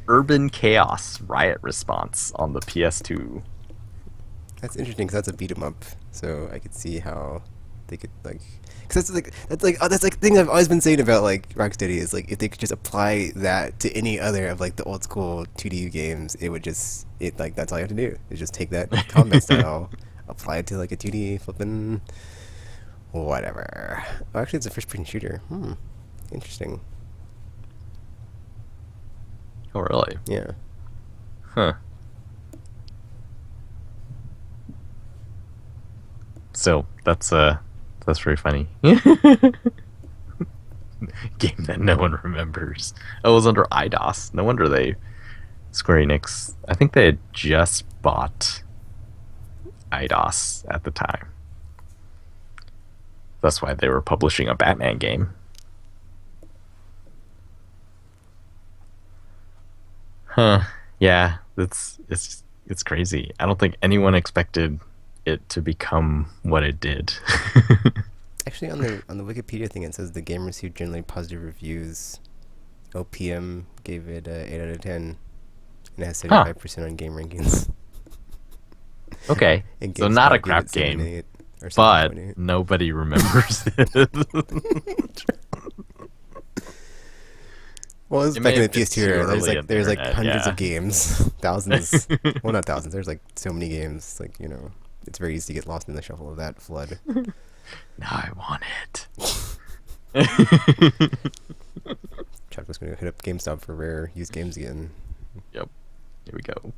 Urban Chaos Riot Response on the PS2. That's interesting because that's a beat 'em up, so I could see how they could like. Because that's the thing I've always been saying about like Rocksteady is like if they could just apply that to any other of like the old school 2D games, it would just like that's all you have to do is just take that combat style, apply it to like a 2D flipping whatever. Oh, actually, it's a first-person shooter. Interesting. Oh, really? Yeah. Huh. So that's very funny. Game that no one remembers. Oh, it was under IDOS. No wonder Square Enix. I think they had just bought IDOS at the time. That's why they were publishing a Batman game. Huh. Yeah, it's crazy. I don't think anyone expected it to become what it did. Actually, on the Wikipedia thing, it says the game received generally positive reviews. OPM gave it 8 out of 10, and it has 75% on game rankings. Okay, And so not a GameSpot gave crap it game, 7.8 or but 7.8. nobody remembers it. Well, it was It back may in the have been PS2 too era. There's early like on the there's like internet, hundreds yeah. of games, thousands. Well, not thousands. There's like so many games. Like it's very easy to get lost in the shuffle of that flood. Now I want it. Chuck was going to hit up GameStop for rare used games again. Yep. Here we go.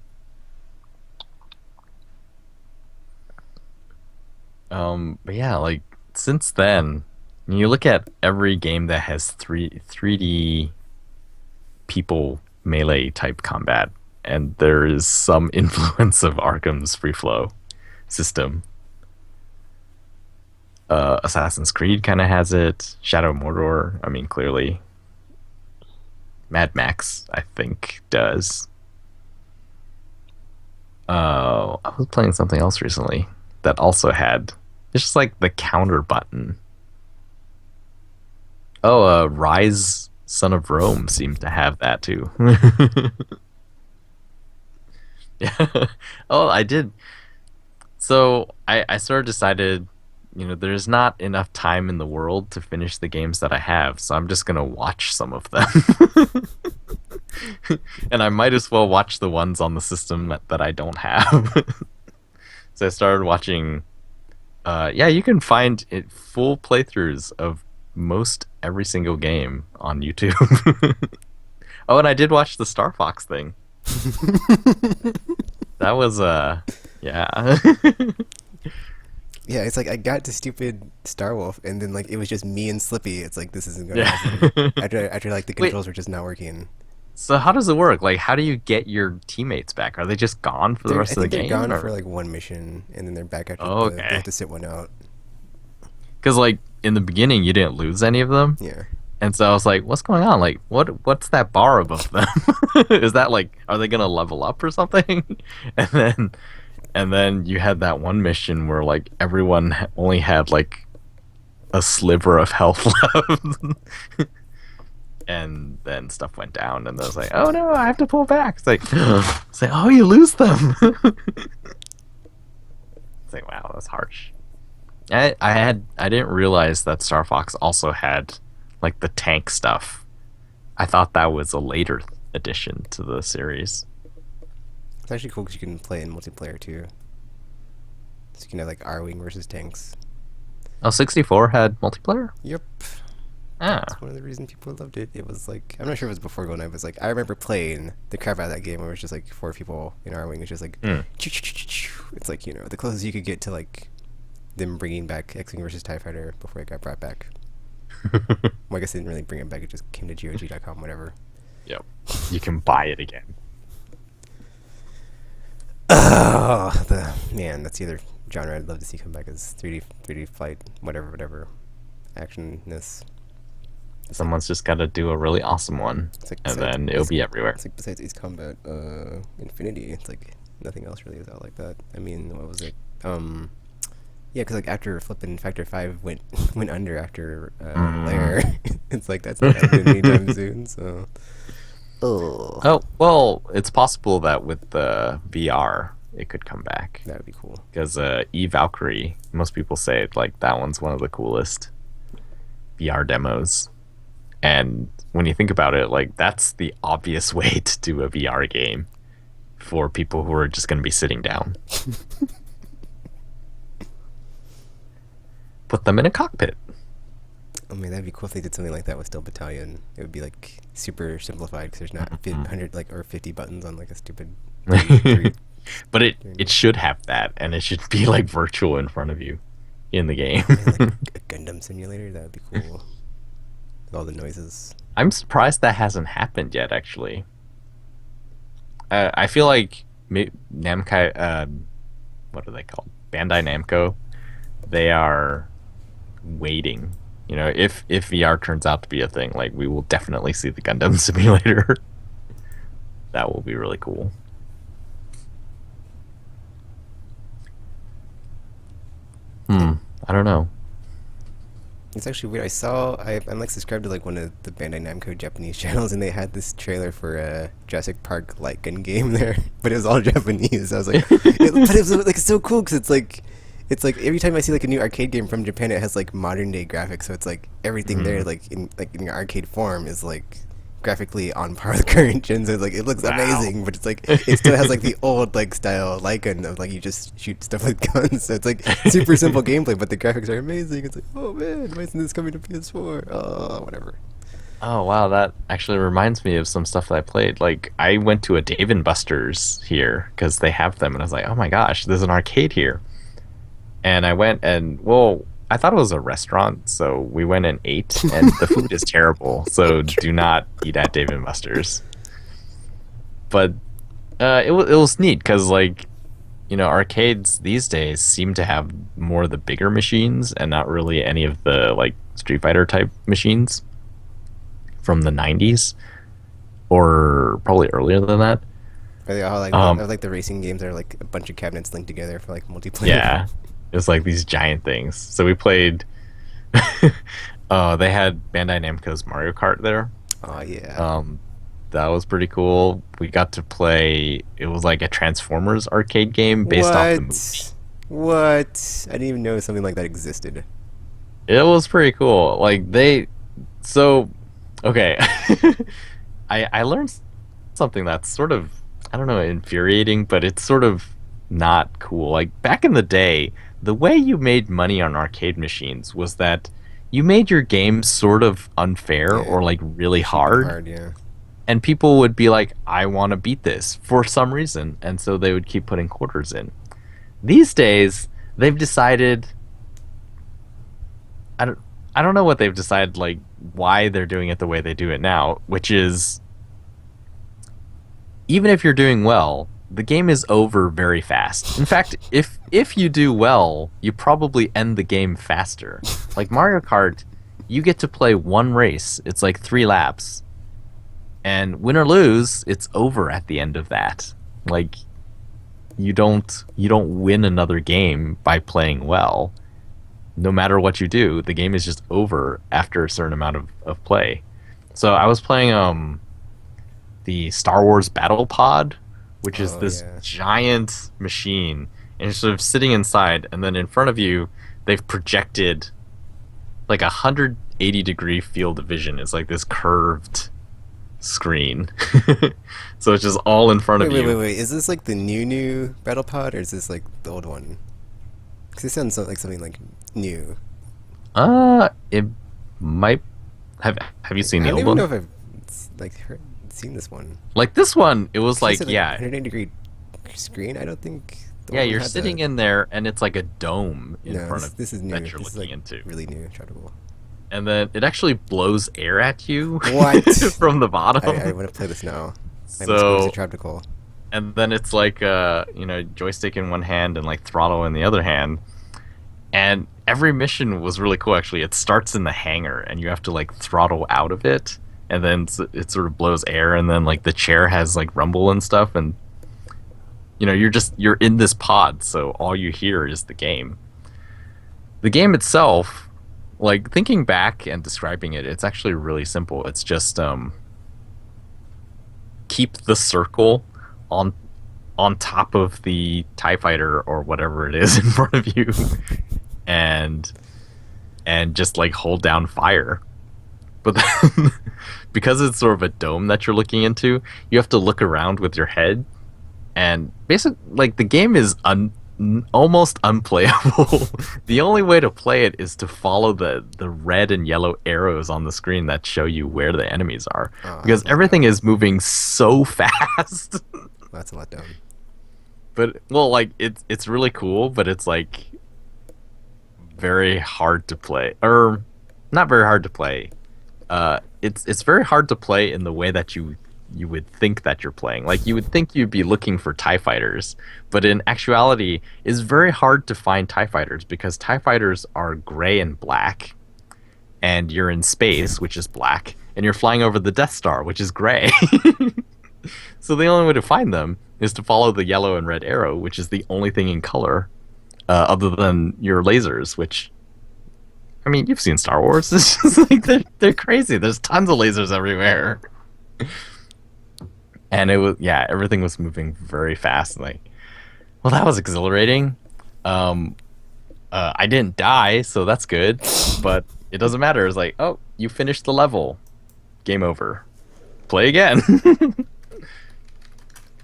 But yeah, like since then, when you look at every game that has 3D people melee type combat, and there is some influence of Arkham's free flow system. Assassin's Creed kind of has it. Shadow of Mordor, I mean, clearly. Mad Max, I think, does. I was playing something else recently that also had. It's just like the counter button. Oh, Rise, Son of Rome seems to have that too. Yeah. Oh, I did. So I sort of decided, there's not enough time in the world to finish the games that I have, so I'm just gonna watch some of them. And I might as well watch the ones on the system that I don't have. So I started watching. You can find full playthroughs of most every single game on YouTube. Oh, and I did watch the Star Fox thing. That was yeah. Yeah, it's like I got to stupid Star Wolf, and then like it was just me and Slippy. It's like this isn't going to happen. After like the controls were just not working. So how does it work? Like, how do you get your teammates back? Are they just gone for the rest of the game? They're gone or? for like one mission, and then they're back after they have to sit one out. Because like in the beginning, you didn't lose any of them. Yeah. And so I was like, what's going on? Like, what's that bar above them? Is that like, are they gonna level up or something? And then you had that one mission where like everyone only had like a sliver of health left. And then stuff went down, and I was like, "Oh no, I have to pull back." It's like, "Oh, you lose them." It's like, wow, that's harsh. I didn't realize that Star Fox also had like the tank stuff. I thought that was a later addition to the series. It's actually cool because you can play in multiplayer too. So you can have like R-Wing versus tanks. Oh, 64 had multiplayer? Yep. Ah. That's one of the reasons people loved it. It was like, I'm not sure if it was before GoldenEye, but it's like, I remember playing the crap out of that game where it was just like 4 people in R-Wing. It's just like, it's like, the closest you could get to like them bringing back X-Wing versus TIE Fighter before it got brought back. Well, I guess they didn't really bring it back, it just came to GOG.com, whatever. Yep. You can buy it again. Oh, man, that's the other genre I'd love to see come back is 3D flight, whatever, actionness. Someone's just got to do a really awesome one, like and then it'll be everywhere. It's like besides Ace Combat, Infinity, it's like nothing else really is out like that. I mean, what was it? Yeah, because like after flipping Factor 5 went under after Lair, it's like that's not happening anytime soon. So, oh well, it's possible that with the VR it could come back. That would be cool. Because E Valkyrie, most people say like that one's one of the coolest VR demos. And when you think about it, like that's the obvious way to do a VR game for people who are just going to be sitting down. Put them in a cockpit. I mean, that'd be cool if they did something like that with Steel Battalion. It would be like super simplified because there's not 100 like or 50 buttons on like a stupid. But it should have that, and it should be like virtual in front of you in the game. Like a Gundam simulator, that would be cool. With all the noises. I'm surprised that hasn't happened yet. Actually, I feel like Namco, what are they called? Bandai Namco. They are waiting. If VR turns out to be a thing, like we will definitely see the Gundam simulator. That will be really cool. I don't know. It's actually weird. I'm like subscribed to like one of the Bandai Namco Japanese channels, and they had this trailer for a Jurassic Park light gun game there, but it was all Japanese. I was like, but it was like so cool because it's like every time I see like a new arcade game from Japan, it has like modern day graphics. So it's like everything there, like in arcade form, is like graphically on par with current gen. So it's like it looks amazing, but it's like it still has like the old like style light gun of like you just shoot stuff with guns. So it's like super simple gameplay, but the graphics are amazing. It's like, oh man, why isn't this coming to PS4? Oh, whatever. Oh wow, that actually reminds me of some stuff that I played. Like I went to a Dave & Buster's here because they have them, and I was like, oh my gosh, there's an arcade here. And I went and, well, I thought it was a restaurant, so we went and ate, and the food is terrible, so do not eat at Dave & Buster's. But it was neat, because, like, arcades these days seem to have more of the bigger machines, and not really any of the, like, Street Fighter-type machines from the 90s, or probably earlier than that. Are they all like the racing games that are like a bunch of cabinets linked together for like multiplayer? Yeah. It was like these giant things. So we played. They had Bandai Namco's Mario Kart there. Oh yeah. That was pretty cool. We got to play. It was like a Transformers arcade game based off the movie. What? I didn't even know something like that existed. It was pretty cool. Like they. So, okay. I learned something that's sort of, I don't know, infuriating, but it's sort of not cool. Like back in the day, the way you made money on arcade machines was that you made your game sort of unfair or like really hard. Yeah. And people would be like, I want to beat this for some reason. And so they would keep putting quarters in. These days, they've decided, I don't know what they've decided, like why they're doing it the way they do it now, which is even if you're doing well, the game is over very fast. In fact, if you do well, you probably end the game faster. Like Mario Kart, you get to play one race. It's like 3 laps. And win or lose, it's over at the end of that. Like you don't win another game by playing well. No matter what you do, the game is just over after a certain amount of play. So I was playing the Star Wars Battle Pod, which is this giant machine, and you're sort of sitting inside, and then in front of you, they've projected like 180-degree field of vision. It's like this curved screen. So it's just all in front Wait, of wait, you. wait, wait. Is this like the new battle pod, or is this like the old one? Because it sounds like something like new. It might have you seen I the don't old even know one? if I've seen this one. Like this one, it was Did you like say, yeah, 180-degree screen? I don't think the yeah, old one you're had sitting that. in there and it's like a dome in No, front this, of this is new. that you're This is looking like into. really new. Trioptical. And then it actually blows air at you What? from the I bottom. want to play this now. I'm exposed So to Trioptical. and then it's like joystick in one hand and like throttle in the other hand. And every mission was really cool actually. It starts in the hangar and you have to like throttle out of it and then it sort of blows air and then like the chair has like rumble and stuff and you're in this pod so all you hear is the game. The game itself, like thinking back and describing it, it's actually really simple. It's just keep the circle on top of the TIE fighter or whatever it is in front of you and just like hold down fire. But then because it's sort of a dome that you're looking into, you have to look around with your head and basically like the game is almost unplayable. The only way to play it is to follow the red and yellow arrows on the screen that show you where the enemies are because everything is moving so fast. That's a letdown. But well, like it's really cool, but it's like very hard to play, or not very hard to play. It's very hard to play in the way that you would think that you're playing. Like you would think you'd be looking for TIE fighters, but in actuality, it's very hard to find TIE fighters because TIE fighters are gray and black, and you're in space, which is black, and you're flying over the Death Star, which is gray. So the only way to find them is to follow the yellow and red arrow, which is the only thing in color, other than your lasers, which, I mean, you've seen Star Wars. It's just like they're crazy. There's tons of lasers everywhere. And it was, yeah, everything was moving very fast. Like, well, that was exhilarating. I didn't die, so that's good. But it doesn't matter. It's like, oh, you finished the level. Game over. Play again.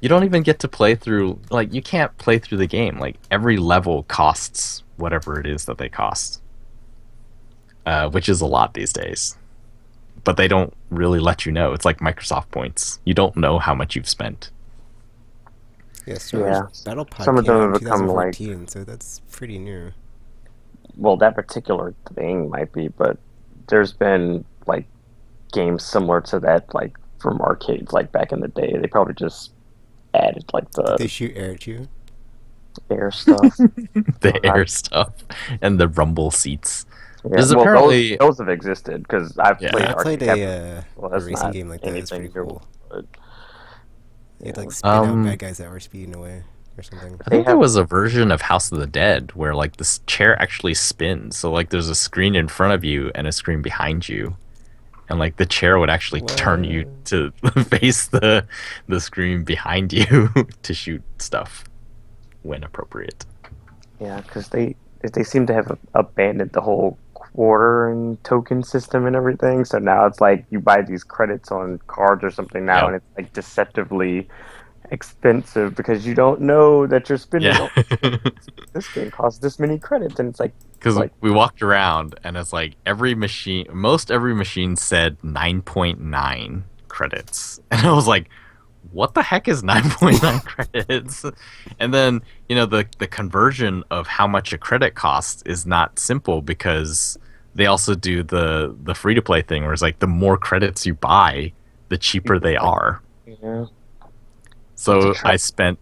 You don't even get to play through, like, you can't play through the game. Like, every level costs whatever it is that they cost. Which is a lot these days. But they don't really let you know. It's like Microsoft points. You don't know how much you've spent. Yeah, Star Wars Battle Pod Some of came them out in have become like, 2014, so that's pretty new. well, that particular thing might be, but there's been like games similar to that, like from arcades, like back in the day. They probably just added like They the shoot air at you. air stuff. The air stuff and the rumble seats. Yeah, There's well, apparently those have existed because I've Yeah. played I played arcade. Well, a that's racing not game like that. It's anything pretty new, cool. but, You had to yeah. like spin out Um, bad guys that were speeding away or something. I They think there have- was a version of House of the Dead where like this chair actually spins. So like there's a screen in front of you and a screen behind you. And like the chair would actually turn you to face the screen behind you to shoot stuff when appropriate. Yeah, because they seem to have abandoned the whole quarter and token system and everything. So now it's like you buy these credits on cards or something now, Yep. and it's like deceptively expensive because you don't know that you're spending. Yeah. This game costs this many credits, and it's like Because like we walked around and it's like most every machine said 9.9 credits. And I was like, what the heck is 9.9 credits? And then, the conversion of how much a credit costs is not simple because they also do the free to play thing where it's like the more credits you buy, the cheaper they are. yeah, So It's a trap.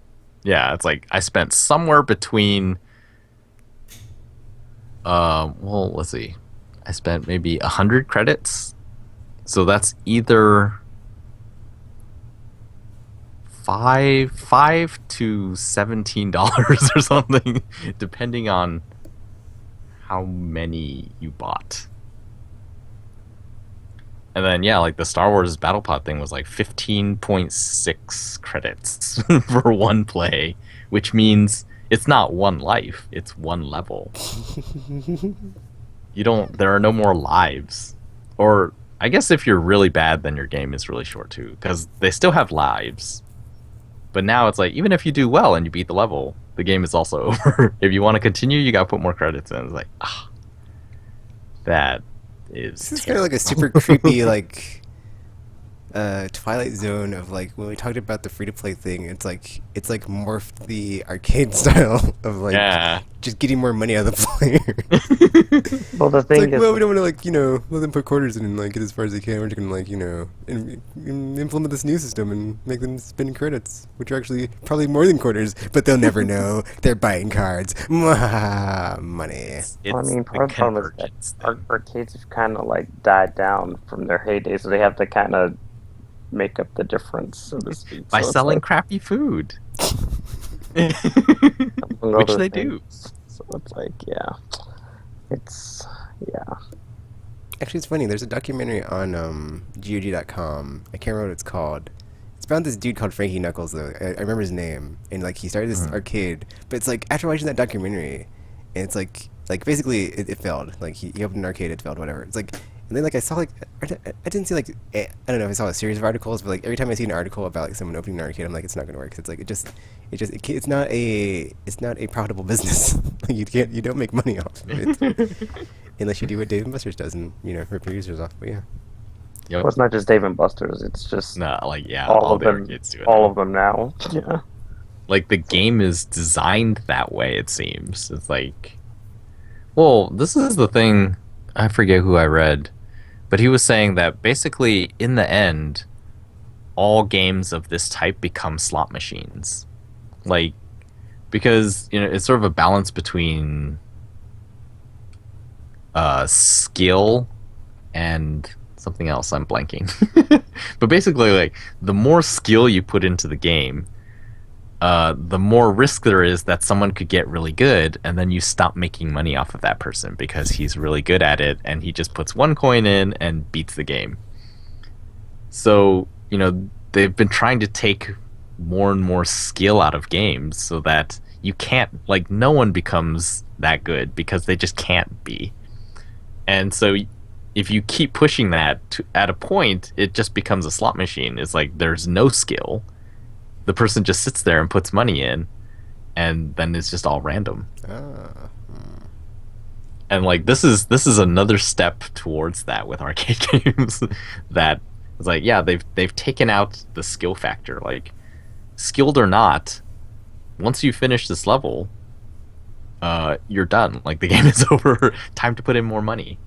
it's like I spent somewhere between well, let's see. I spent maybe 100 credits. So that's either five to $17 or something, depending on how many you bought. And then like the Star Wars Battle Pod thing was like 15.6 credits for one play, which means it's not one life, it's one level. There are no more lives. Or I guess if you're really bad, then your game is really short too, because they still have lives. But now it's like, even if you do well and you beat the level, the game is also over. If you want to continue, you got to put more credits in. It's like, that is This is kind of like a super creepy, like, Twilight Zone of like when we talked about the free to play thing. It's like morphed the arcade style of like just getting more money out of the player. Well, the It's thing like, is, well, we don't want to like let them put quarters in and like get as far as they can. We're just gonna like implement this new system and make them spend credits, which are actually probably more than quarters, but they'll never know. They're buying cards. Money. it's I mean, the part of the problem is that convergence thing. arcades have kind of like died down from their heyday, so they have to kind of make up the difference, so to speak. By So it's selling like, crappy food, among which other they things. do. So it's like, it's yeah. Actually, it's funny. There's a documentary on GOG.com. I can't remember what it's called. It's about this dude called Frankie Knuckles, though. I remember his name. And, like, he started this arcade. But it's, like, after watching that documentary, and it's, like basically, it failed. Like, he opened an arcade, it failed, whatever. It's, like, and then, like, I saw, like, I didn't see, like, I don't know if I saw a series of articles, but, like, every time I see an article about, like, someone opening an arcade, I'm like, it's not going to work. 'Cause it's, like, it's not a profitable business. You don't make money off of it. Unless you do what Dave and Buster's does and, rip your users off. But yeah. Yep. Well, it's not just Dave and Buster's; it's just No, like all of the them. arcades do it. All now. of them now. Yeah. Like the game is designed that way. It seems it's like, well, this is the thing. I forget who I read, but he was saying that basically, in the end, all games of this type become slot machines. Like, because it's sort of a balance between skill and something else. I'm blanking. But basically, like, the more skill you put into the game, the more risk there is that someone could get really good, and then you stop making money off of that person because he's really good at it, and he just puts one coin in and beats the game. So, they've been trying to take more and more skill out of games so that you can't, like, no one becomes that good because they just can't be. And so if you keep pushing that at a point, it just becomes a slot machine. It's like there's no skill. The person just sits there and puts money in, and then it's just all random. And like this is another step towards that with arcade games. That it's like, yeah, they've taken out the skill factor. Like, skilled or not, once you finish this level, you're done. Like, the game is over. Time to put in more money.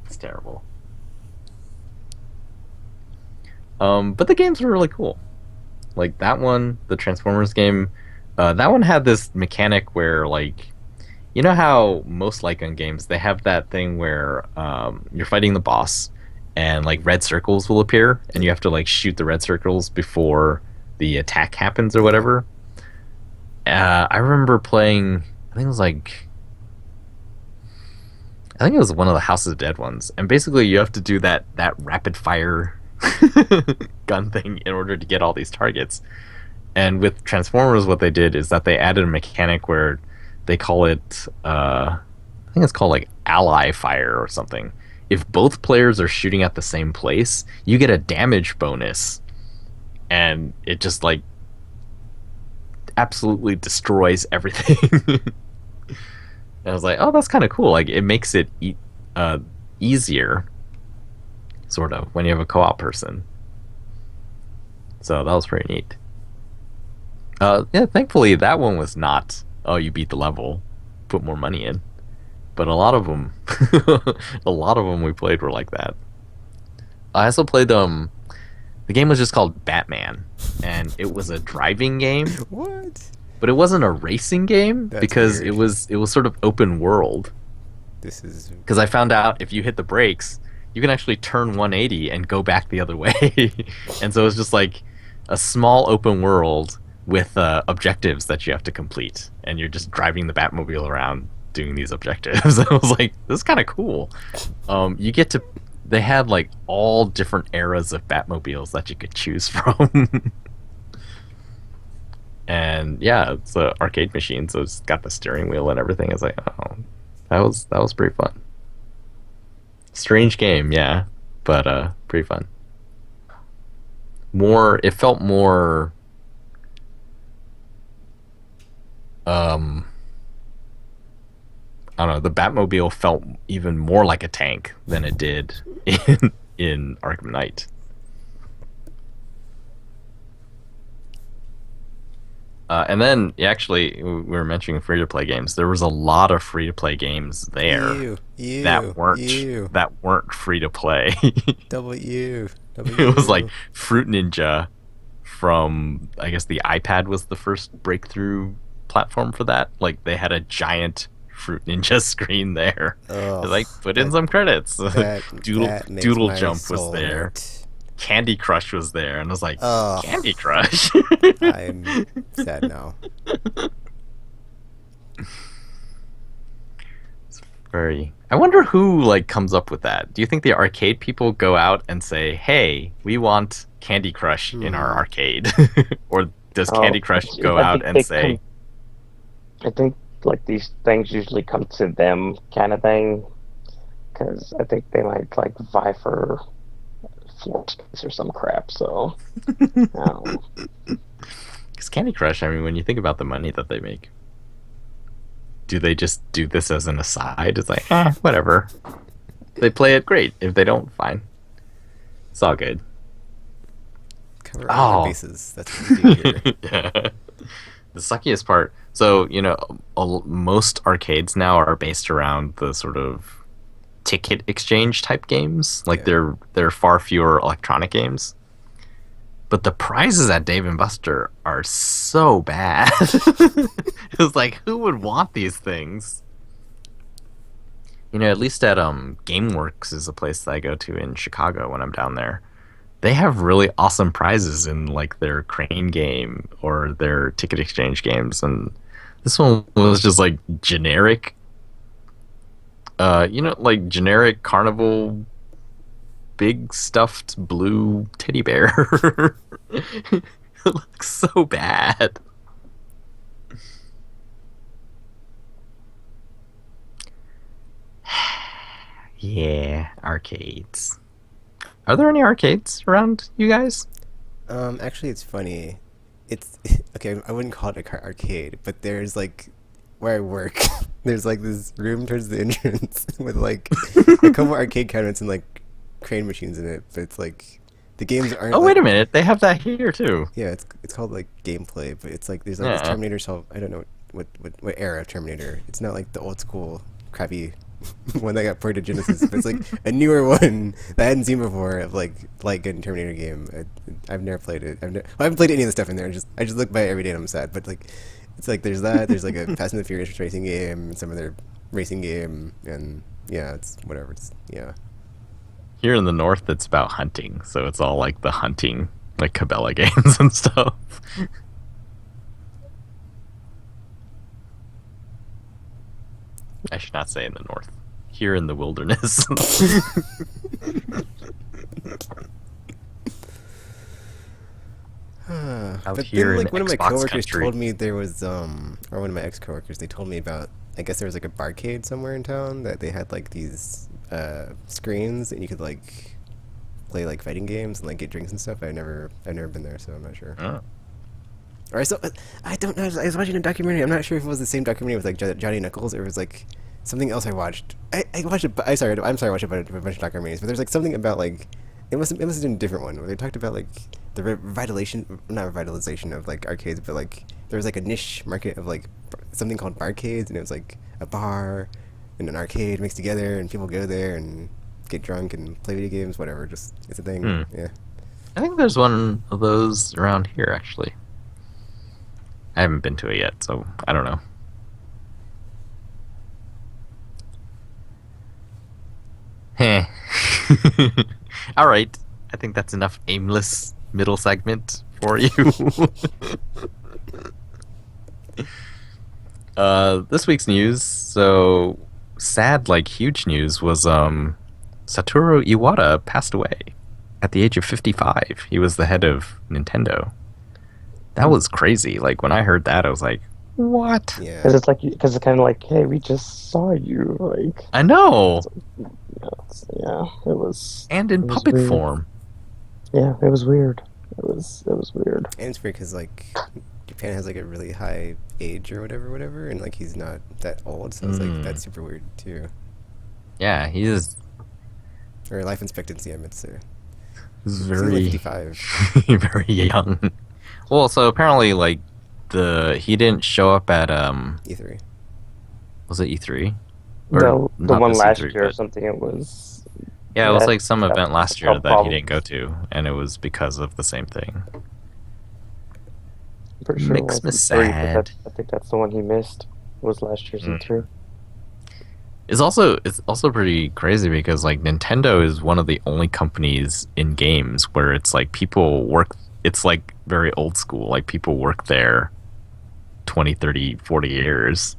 It's terrible. But the games were really cool. Like that one, the Transformers game, that one had this mechanic where, like, you know how most light gun games, they have that thing where you're fighting the boss and like red circles will appear and you have to like shoot the red circles before the attack happens or whatever. I remember playing, I think it was one of the House of the Dead ones, and basically you have to do that rapid fire gun thing in order to get all these targets. And with Transformers, what they did is that they added a mechanic where they call it, I think it's called like ally fire or something. If both players are shooting at the same place, you get a damage bonus, and it just like absolutely destroys everything. And I was like, oh, that's kind of cool. Like, it makes it easier, sort of, when you have a co-op person. So that was pretty neat. Yeah, thankfully that one was not, oh, you beat the level, put more money in. But a lot of them, we played were like that. I also played the game was just called Batman, and it was a driving game. What? But it wasn't a racing game. That's because weird. it was sort of open world. This is Because I found out if you hit the brakes, you can actually turn 180 and go back the other way. And so it's just like a small open world with objectives that you have to complete, and you're just driving the Batmobile around doing these objectives. I was like, this is kind of cool. You get to, they had like all different eras of Batmobiles that you could choose from. And yeah, it's an arcade machine, so it's got the steering wheel and everything. It's like, oh, that was pretty fun. Strange game, yeah, but pretty fun. More, it felt more um I don't know, the Batmobile felt even more like a tank than it did in Arkham Knight. And then, actually, we were mentioning free-to-play games. There was a lot of free-to-play games there that weren't free-to-play. W. It was like Fruit Ninja from, I guess the iPad was the first breakthrough platform for that. Like, they had a giant Fruit Ninja screen there. Oh, Like, put in some credits. that makes Doodle my Jump was soul there. hurt. Candy Crush was there, and I was like, Oh, Candy Crush. I'm sad now. Very. I wonder who like comes up with that. Do you think the arcade people go out and say, "Hey, we want Candy Crush in our arcade," or does Candy Crush go out and say, I think like these things usually come to them, kind of thing, because I think they might like vie for floor space or some crap. So, because Candy Crush, I mean, when you think about the money that they make, do they just do this as an aside? It's like, whatever. They play it, great. If they don't, fine. It's all good. Cover all the bases. That's what we do here. Yeah. The suckiest part. So, most arcades now are based around the sort of ticket exchange type games. Like there are far fewer electronic games. But the prizes at Dave and Buster are so bad. It was like, who would want these things? At least at GameWorks is a place that I go to in Chicago when I'm down there. They have really awesome prizes in like their crane game or their ticket exchange games, and this one was just like generic. Like generic carnival big stuffed blue teddy bear. It looks so bad. Yeah, arcades. Are there any arcades around you guys? Actually, it's funny. It's okay. I wouldn't call it a arcade, but there's like where I work. There's like this room towards the entrance with like a couple arcade cabinets and like crane machines in it. But it's like the games aren't. Oh, wait a minute! They have that here too. Yeah, it's called like gameplay, but it's like there's like this Terminator self. I don't know what era of Terminator. It's not like the old school crappy one that got ported to Genesis, but it's like a newer one that I hadn't seen before of like good Terminator game. I've never played it. I haven't played any of the stuff in there. I just look by it every day and I'm sad. But like, it's like there's like a Fast and the Furious racing game, some other racing game, and yeah, it's whatever. It's Here in the north, it's about hunting, so it's all like the hunting, like Cabela games and stuff. I should not say in the north. Here in the wilderness. But here then, like in one of my Xbox coworkers country. told me there was or one of my ex-coworkers, they told me about, I guess there was like a barcade somewhere in town that they had like these screens and you could like play like fighting games and like get drinks and stuff. I've never been there, so I'm not sure. Oh. Or I don't know. I was watching a documentary. I'm not sure if it was the same documentary with like Johnny Knuckles or it was like something else I watched. I watched it. I'm sorry. I watched a bunch of documentaries, but there's like something about like it must have been a different one where they talked about like the not revitalization of like arcades, but like there was like a niche market of like something called barcades, and it was like a bar and an arcade mixed together, and people go there and get drunk and play video games, whatever. Just it's a thing. Yeah. I think there's one of those around here, actually. I haven't been to it yet, so I don't know. Heh. All right. I think that's enough aimless middle segment for you. This week's news, so sad, like huge news, was Satoru Iwata passed away at the age of 55. He was the head of Nintendo. That was crazy. Like when I heard that, I was like, "What?" Yeah. Because it's kind of like, hey, we just saw you. Like I know. Yeah. Yeah, and it in was puppet weird. form. Yeah, it was weird. It was weird. And it's weird because like Japan has like a really high age or whatever, and like he's not that old, so it's like Mm. that's super weird too. Yeah, he's Or life expectancy, I meant to say. He's only very 55. very young. Well, so apparently, like the he didn't show up at E3. was it E3 or The not one this last E3, year or but something. It was yeah, it was that like some event last year health that he didn't go problems. to, and it was because of the same thing. I'm pretty sure it Makes was me E3, but sad. I think that's the one he missed. Was last year's Mm. E3. It's also pretty crazy because like Nintendo is one of the only companies in games where it's like people work. It's like very old school. Like people work there 20, 30, 40 years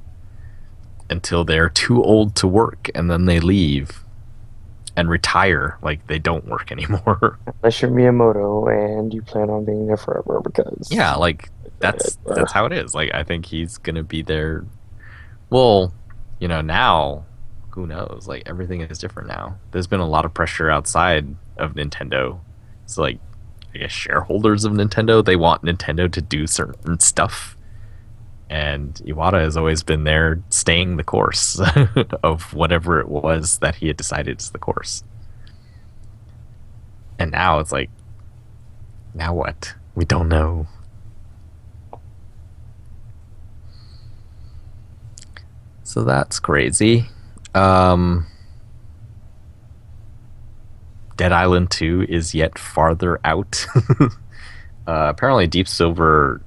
until they're too old to work, and then they leave and retire. Like they don't work anymore. Unless you're Miyamoto and you plan on being there forever, Yeah, because like that's uh, how it is. Like I think he's gonna be there. Well, now who knows? Like everything is different now. There's been a lot of pressure outside of Nintendo. It's like I guess shareholders of Nintendo, they want Nintendo to do certain stuff. And Iwata has always been there staying the course of whatever it was that he had decided is the course. And now it's like, now what? We don't know. So that's crazy. Um, Dead Island 2 is yet farther out. Apparently, Deep Silver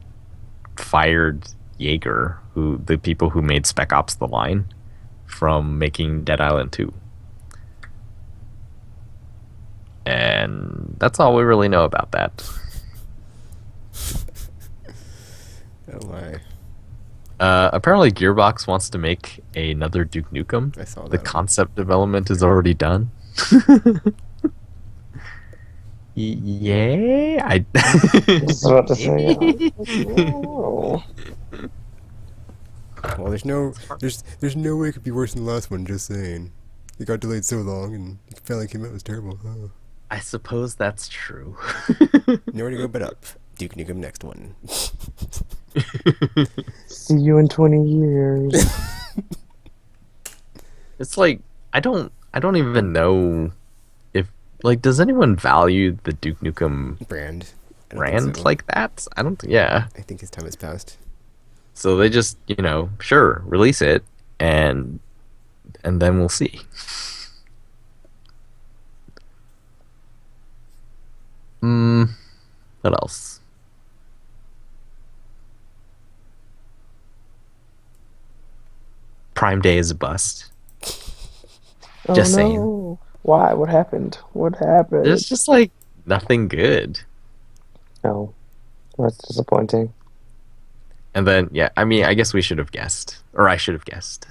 fired Jaeger, who the people who made Spec Ops: The Line, from making Dead Island 2. And that's all we really know about that. Oh my. Apparently, Gearbox wants to make another Duke Nukem. I saw The that. concept development is already done. Yeah, I. I was about to say, Maybe. oh, Well, there's no way it could be worse than the last one. Just saying. It got delayed so long, and it finally came out. It was terrible. Oh. I suppose that's true. Nowhere to go but up. Duke Nukem next one. see you in 20 years. It's like I don't even know if like does anyone value the Duke Nukem Brand. I don't think brand so. like that? I don't yeah. I think his time has passed. So they just, sure, release it and then we'll see. Hmm, what else? Prime Day is a bust. Oh Just saying. no! Why? What happened? What happened? There's just like nothing good. No, that's disappointing. And then, yeah, I mean, I guess we should have guessed, or I should have guessed,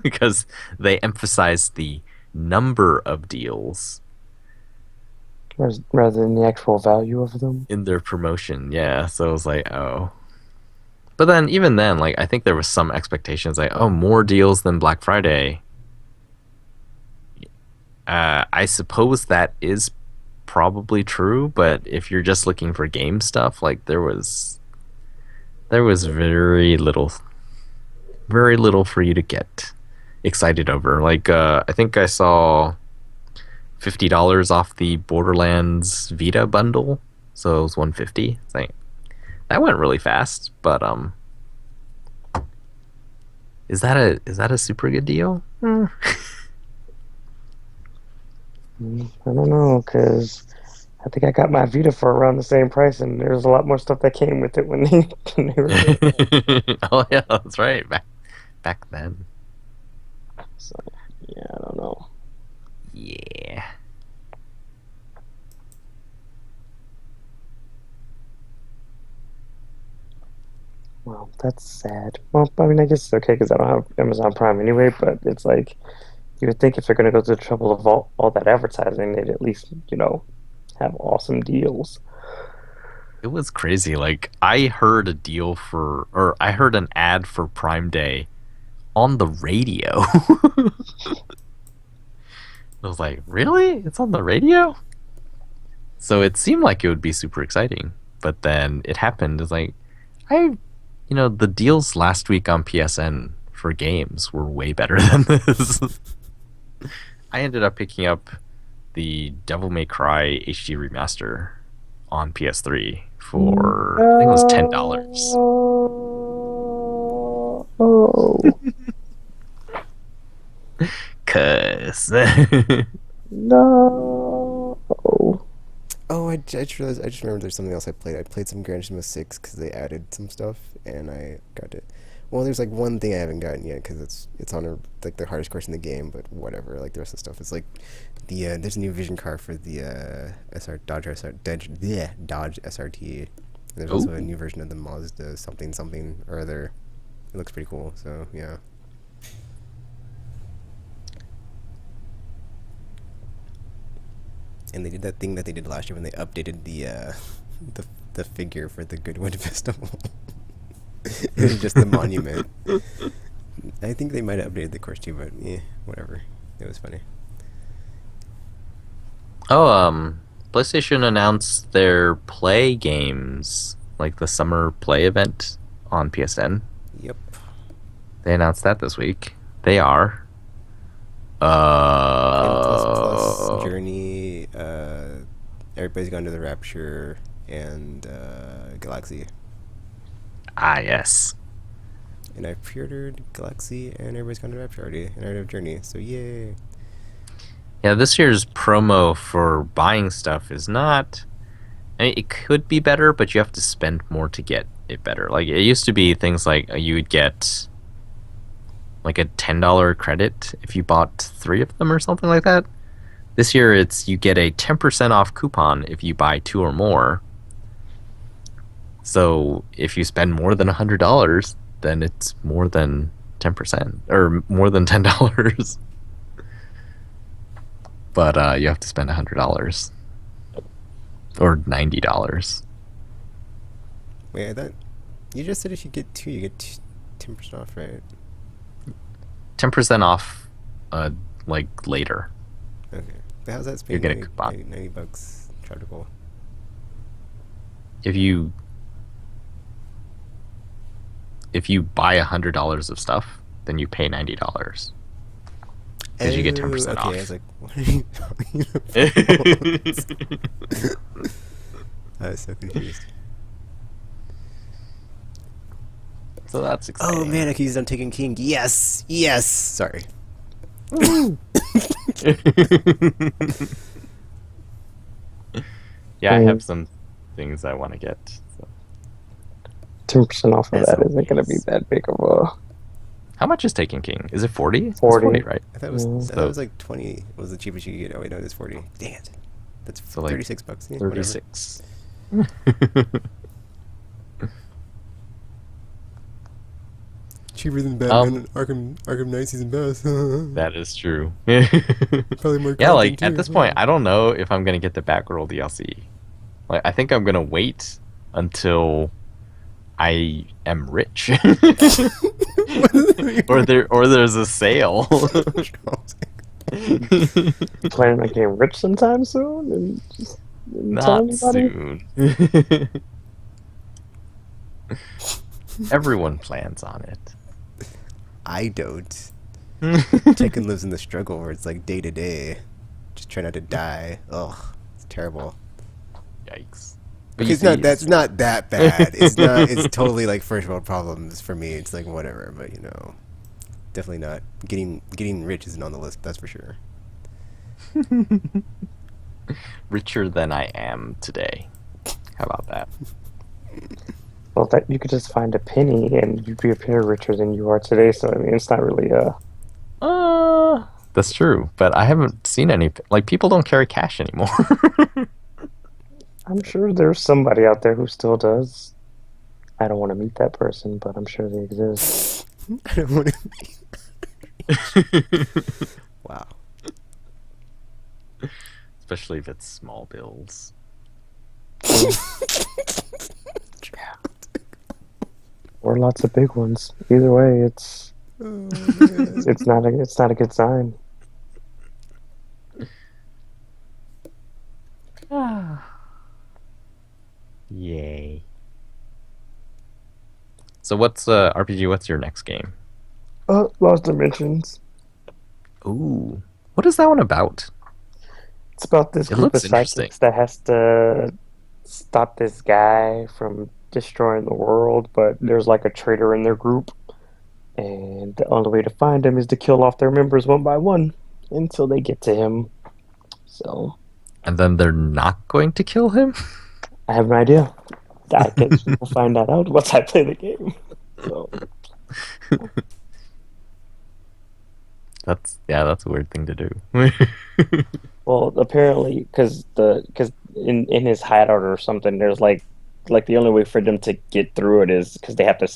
because they emphasized the number of deals Rather than the actual value of them. in their promotion. Yeah, so it was like, oh. But then, even then, like, I think there was some expectations, like, oh, more deals than Black Friday. I suppose that is probably true, but if you're just looking for game stuff, like, there was very little for you to get excited over. Like, I think I saw $50 off the Borderlands Vita bundle, so it was $150. It's like that went really fast, but is that a super good deal? I don't know, because I think I got my Vita for around the same price, and there's a lot more stuff that came with it when when they were. Oh yeah, that's right. Back then. So yeah, I don't know. Yeah. Well, that's sad. Well, I mean, I guess it's okay because I don't have Amazon Prime anyway. But it's like you would think if they're going to go to the trouble of all that advertising, they'd at least have awesome deals. It was crazy. Like I heard I heard an ad for Prime Day on the radio. I was like, really? It's on the radio? So it seemed like it would be super exciting, but then it happened. It's like, the deals last week on PSN for games were way better than this. I ended up picking up the Devil May Cry HD remaster on PS3 for I think it was $10. Oh. Cause No. Oh, I just realized. I just remembered there's something else I played. I played some Gran Turismo 6 because they added some stuff, and I got it. Well, there's like one thing I haven't gotten yet because it's on like the hardest course in the game, but whatever. Like the rest of the stuff is like there's a new vision car for the Dodge SRT. And there's also a new version of the Mazda something something or other. It looks pretty cool. So yeah. And they did that thing that they did last year when they updated the figure for the Goodwood Festival. It was just the monument. I think they might have updated the course too, but whatever. It was funny. PlayStation announced their Play games, like the summer Play event on PSN. Yep. They announced that this week. They are Plus Journey, Everybody's Gone to the Rapture, and Galaxy. Ah, yes. And I pre-ordered Galaxy and Everybody's Gone to the Rapture already, and I already have Journey, so yay. Yeah, this year's promo for buying stuff is not... I mean, it could be better, but you have to spend more to get it better. Like, it used to be things like you would get like a $10 credit if you bought 3 of them or something like that. This year, you get a 10% off coupon if you buy 2 or more. So if you spend more than $100, then it's more than 10%, or more than $10. But you have to spend $100 or $90. Wait, I thought you just said if you get 2, you get 10% off, right? 10% off, like later. Okay. But how's that? You get a coupon. $90 Trioptical. If you buy $100 of stuff, then you pay $90 because you get 10% off. Okay, I was like, what are you talking about? I was so confused. So that's exciting. Oh man, I can use it on Taken King. Yes, yes. Sorry. Yeah, I have some things I want to get. So. 10% off of that isn't going to be that big of a... How much is Taken King? Is it 40? 40, right? I thought it was like 20 was the cheapest you could get. Oh wait, no, it's 40. Dang it. That's So like $36. Yeah, 36. Cheaper than Batman and Arkham Knight Season Pass. That is true. Probably more. Yeah, like content, at this too. point, I don't know if I'm gonna get the Batgirl DLC. Like, I think I'm gonna wait until I am rich, or there's a sale. Planning on getting rich sometime soon? And just tell Not anybody? soon. Everyone plans on it. I don't. Tekken lives in the struggle where it's like day to day, just try not to die. Ugh, it's terrible. Yikes. That's not that bad. It's not. It's totally like first world problems for me. It's like whatever, but definitely not getting rich isn't on the list. That's for sure. Richer than I am today. How about that? Well, that you could just find a penny and you'd be a pair richer than you are today. So, I mean, it's not really That's true, but I haven't seen any. Like, people don't carry cash anymore. I'm sure there's somebody out there who still does. I don't want to meet that person, but I'm sure they exist. I don't want to. Wow. Especially if it's small bills. Or lots of big ones. Either way, it's not a good sign. Yay. So what's RPG? What's your next game? Lost Dimensions. Ooh, what is that one about? It's about this It group of looks interesting. psychics that has to stop this guy from destroying the world, but there's like a traitor in their group, and the only way to find him is to kill off their members one by one until they get to him. So And then they're not going to kill him? I have no idea. I guess we'll find that out once I play the game. So That's a weird thing to do. well, apparently, because in his hideout or something, there's like the only way for them to get through it is because they have to.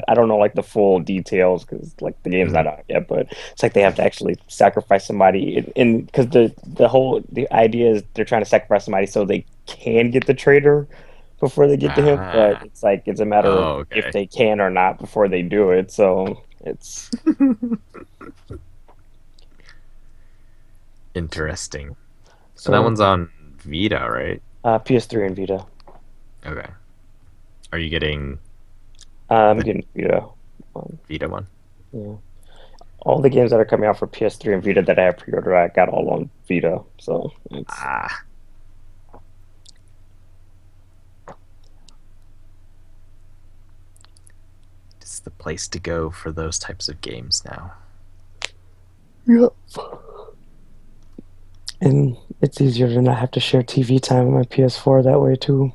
I don't know like the full details because like the game's not Mhm. out yet, but it's like they have to actually sacrifice somebody, and because the idea is they're trying to sacrifice somebody so they can get the traitor before they get to him, but Ah. it's like it's a matter of Oh, if okay. they can or not before they do it. So it's Interesting. And that so one's on Vita, right? PS3 and Vita. Okay. Are you getting I'm the getting Vita. Vita one? Yeah. All the games that are coming out for PS3 and Vita that I have pre-ordered, I got all on Vita. So it's Ah, it's the place to go for those types of games now. yep. And it's easier to not have to share TV time on my PS4 that way too.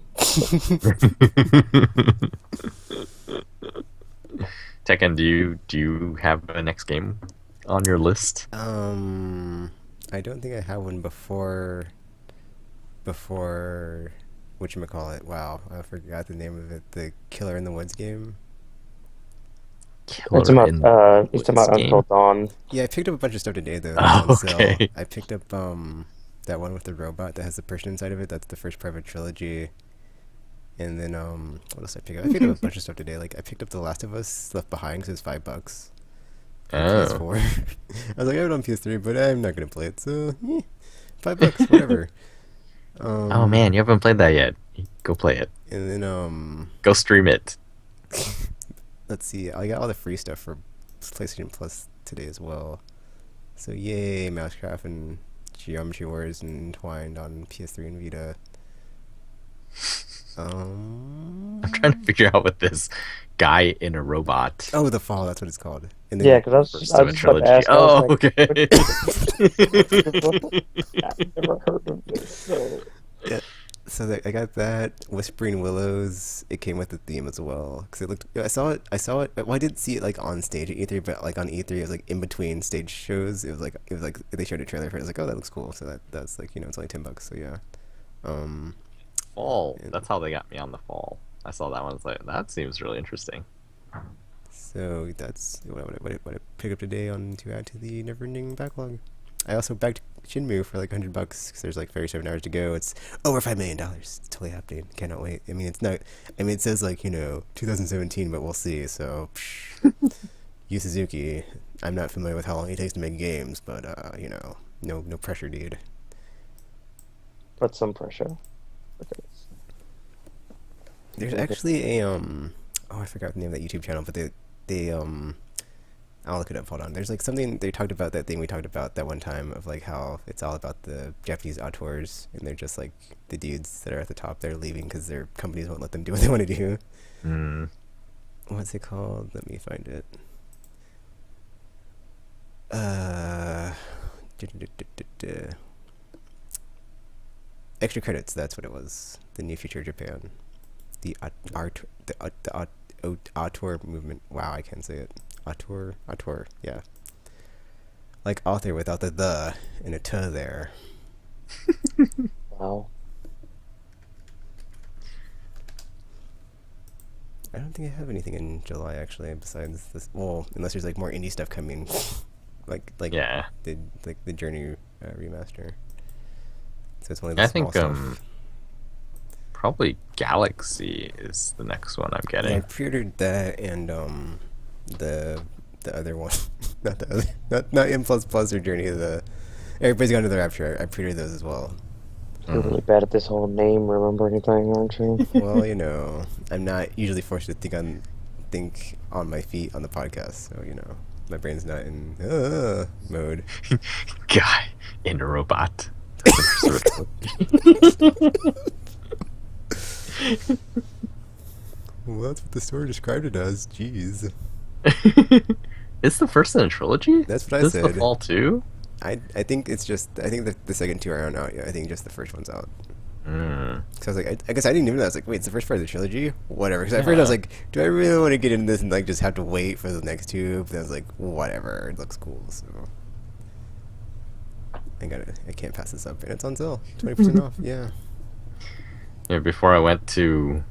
Tekken, do you have a next game on your list? I don't think I had one before whatchamacallit. Wow, I forgot the name of it. The Killer in the Woods game. It's Killer about in the it's Woods about Until game? Dawn. Yeah, I picked up a bunch of stuff today though that was Oh, on sale. okay. I picked up that one with the robot that has the person inside of it. That's the first part of a trilogy. And then what else did I pick up? I picked up a bunch of stuff today. Like I picked up The Last of Us Left Behind because it's $5 for Oh. PS4. I was like, I have it on PS3, but I'm not gonna play it. So $5, whatever. Oh Um, man, you haven't played that yet. Go play it. and then Go stream it. let's see. I got all the free stuff for PlayStation Plus today as well. So yay, Mousecraft and Geometry Wars and Entwined on PS3 and Vita. I'm trying to figure out what this guy in a robot Oh, The Fall. That's what it's called. And Yeah, then because first I of was a just about to trilogy. ask. I was Oh, like, okay. I've never heard of this. So yeah, so I got that Whispering Willows. It came with the theme as well because it looked. I saw it. I saw it. Well, I didn't see it like on stage at E3, but like on E3, it was like in between stage shows. It was like they showed a trailer for it. I was like, oh, that looks cool. So that's like it's only $10. So yeah. Um, Fall. and That's how they got me on the fall. I saw that one. I was like, that seems really interesting. so that's what I picked up today on to add to the never-ending backlog. I also backed Shinmu for like $100 because there's like 37 hours to go. It's over $5 million. It's totally happening. Cannot wait. I mean, it's not. I mean, it says like 2017, but we'll see. So, Yu Suzuki. I'm not familiar with how long it takes to make games, but no pressure, dude. put some pressure. Okay. There's actually a oh, I forgot the name of that YouTube channel, but they I'll look it up. Hold on. There's like something they talked about, that thing we talked about that one time of like how it's all about the Japanese auteurs and they're just like the dudes that are at the top. They're leaving because their companies won't let them do what they want to do. Mm. What's it called? Let me find it. Uh, Extra credits. That's what it was. The New Future Japan. The auteur movement. Wow, I can't say it. Auteur. Yeah, like author without the and a t there. Wow. I don't think I have anything in July actually besides this. Well, unless there's like more indie stuff coming, like Yeah. the Journey remaster. So it's only I the small think stuff. probably Galaxy is the next one I'm Yeah, I getting. pre-ordered that and the other one, not the other, not M plus plus or Journey. The Everybody's Gone to the Rapture. I pre-ordered those as well. You're really bad at this whole name remembering thing, aren't you? Well, I'm not usually forced to think on my feet on the podcast, so my brain's not in mode. Guy in a robot. That's the first Well, that's what the story described it as. Jeez. It's the first in a trilogy? That's what I This said. is the Fall 2? I think it's just I think the second two aren't out yet. I think just the first one's out. Mm. So I was like, I guess I didn't even know. I was like, wait, it's the first part of the trilogy? Whatever. Because at first I was like, do I really want to get into this and like just have to wait for the next two? But I was like, whatever. It looks cool. So I can't pass this up, and it's on sale, 20% off. Yeah. Yeah, before I went to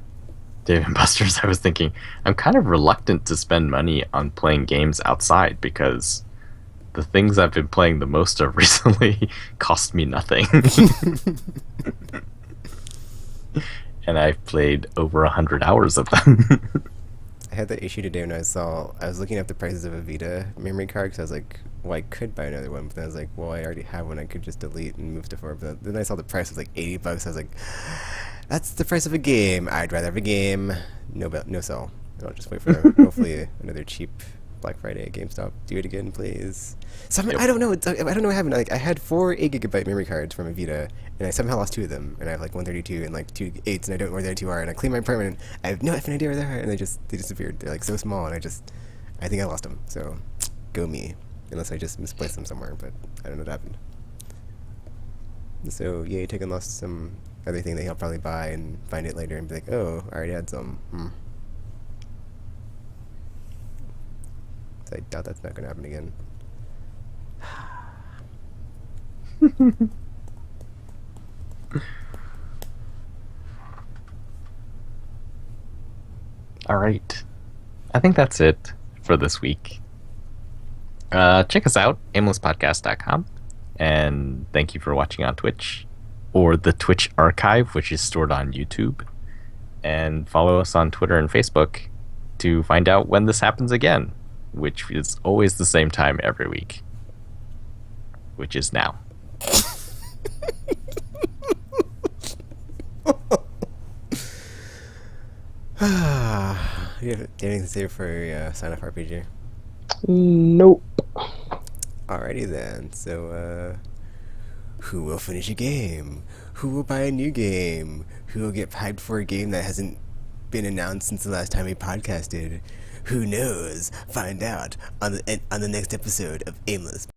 Dave and Buster's, I was thinking, I'm kind of reluctant to spend money on playing games outside because the things I've been playing the most of recently cost me nothing. And I've played over 100 hours of them. I had that issue today when I was looking up the prices of a Vita memory card because I was like, well, I could buy another one, but then I was like, well, I already have one. I could just delete and move to four. But then I saw the price was like $80. I was like, that's the price of a game. I'd rather have a game. No sell. And I'll just wait for hopefully another cheap Black Friday at GameStop. Do it again, please. I don't know. I don't know what happened. Like I had 4 8GB memory cards from a Vita, and I somehow lost 2 of them. And I have like 132 and like 2 8s, and I don't know where the other 2 are. And I cleaned my apartment. I have no effing idea where they are, and they disappeared. They're like so small, and I think I lost them. So go me, unless I just misplaced them somewhere. But I don't know what happened. So yay, taking lost some other thing that he'll probably buy and find it later and be like, oh, I already had some. So I doubt that's not going to happen again. All right. I think that's it for this week. Check us out, aimlesspodcast.com. And thank you for watching on Twitch or the Twitch archive, which is stored on YouTube. And follow us on Twitter and Facebook to find out when this happens again, which is always the same time every week, which is now. Do you have anything to say for your sign off RPG? Nope. Alrighty then. So, who will finish a game? Who will buy a new game? Who will get hyped for a game that hasn't been announced since the last time we podcasted? Who knows? Find out on the next episode of Aimless.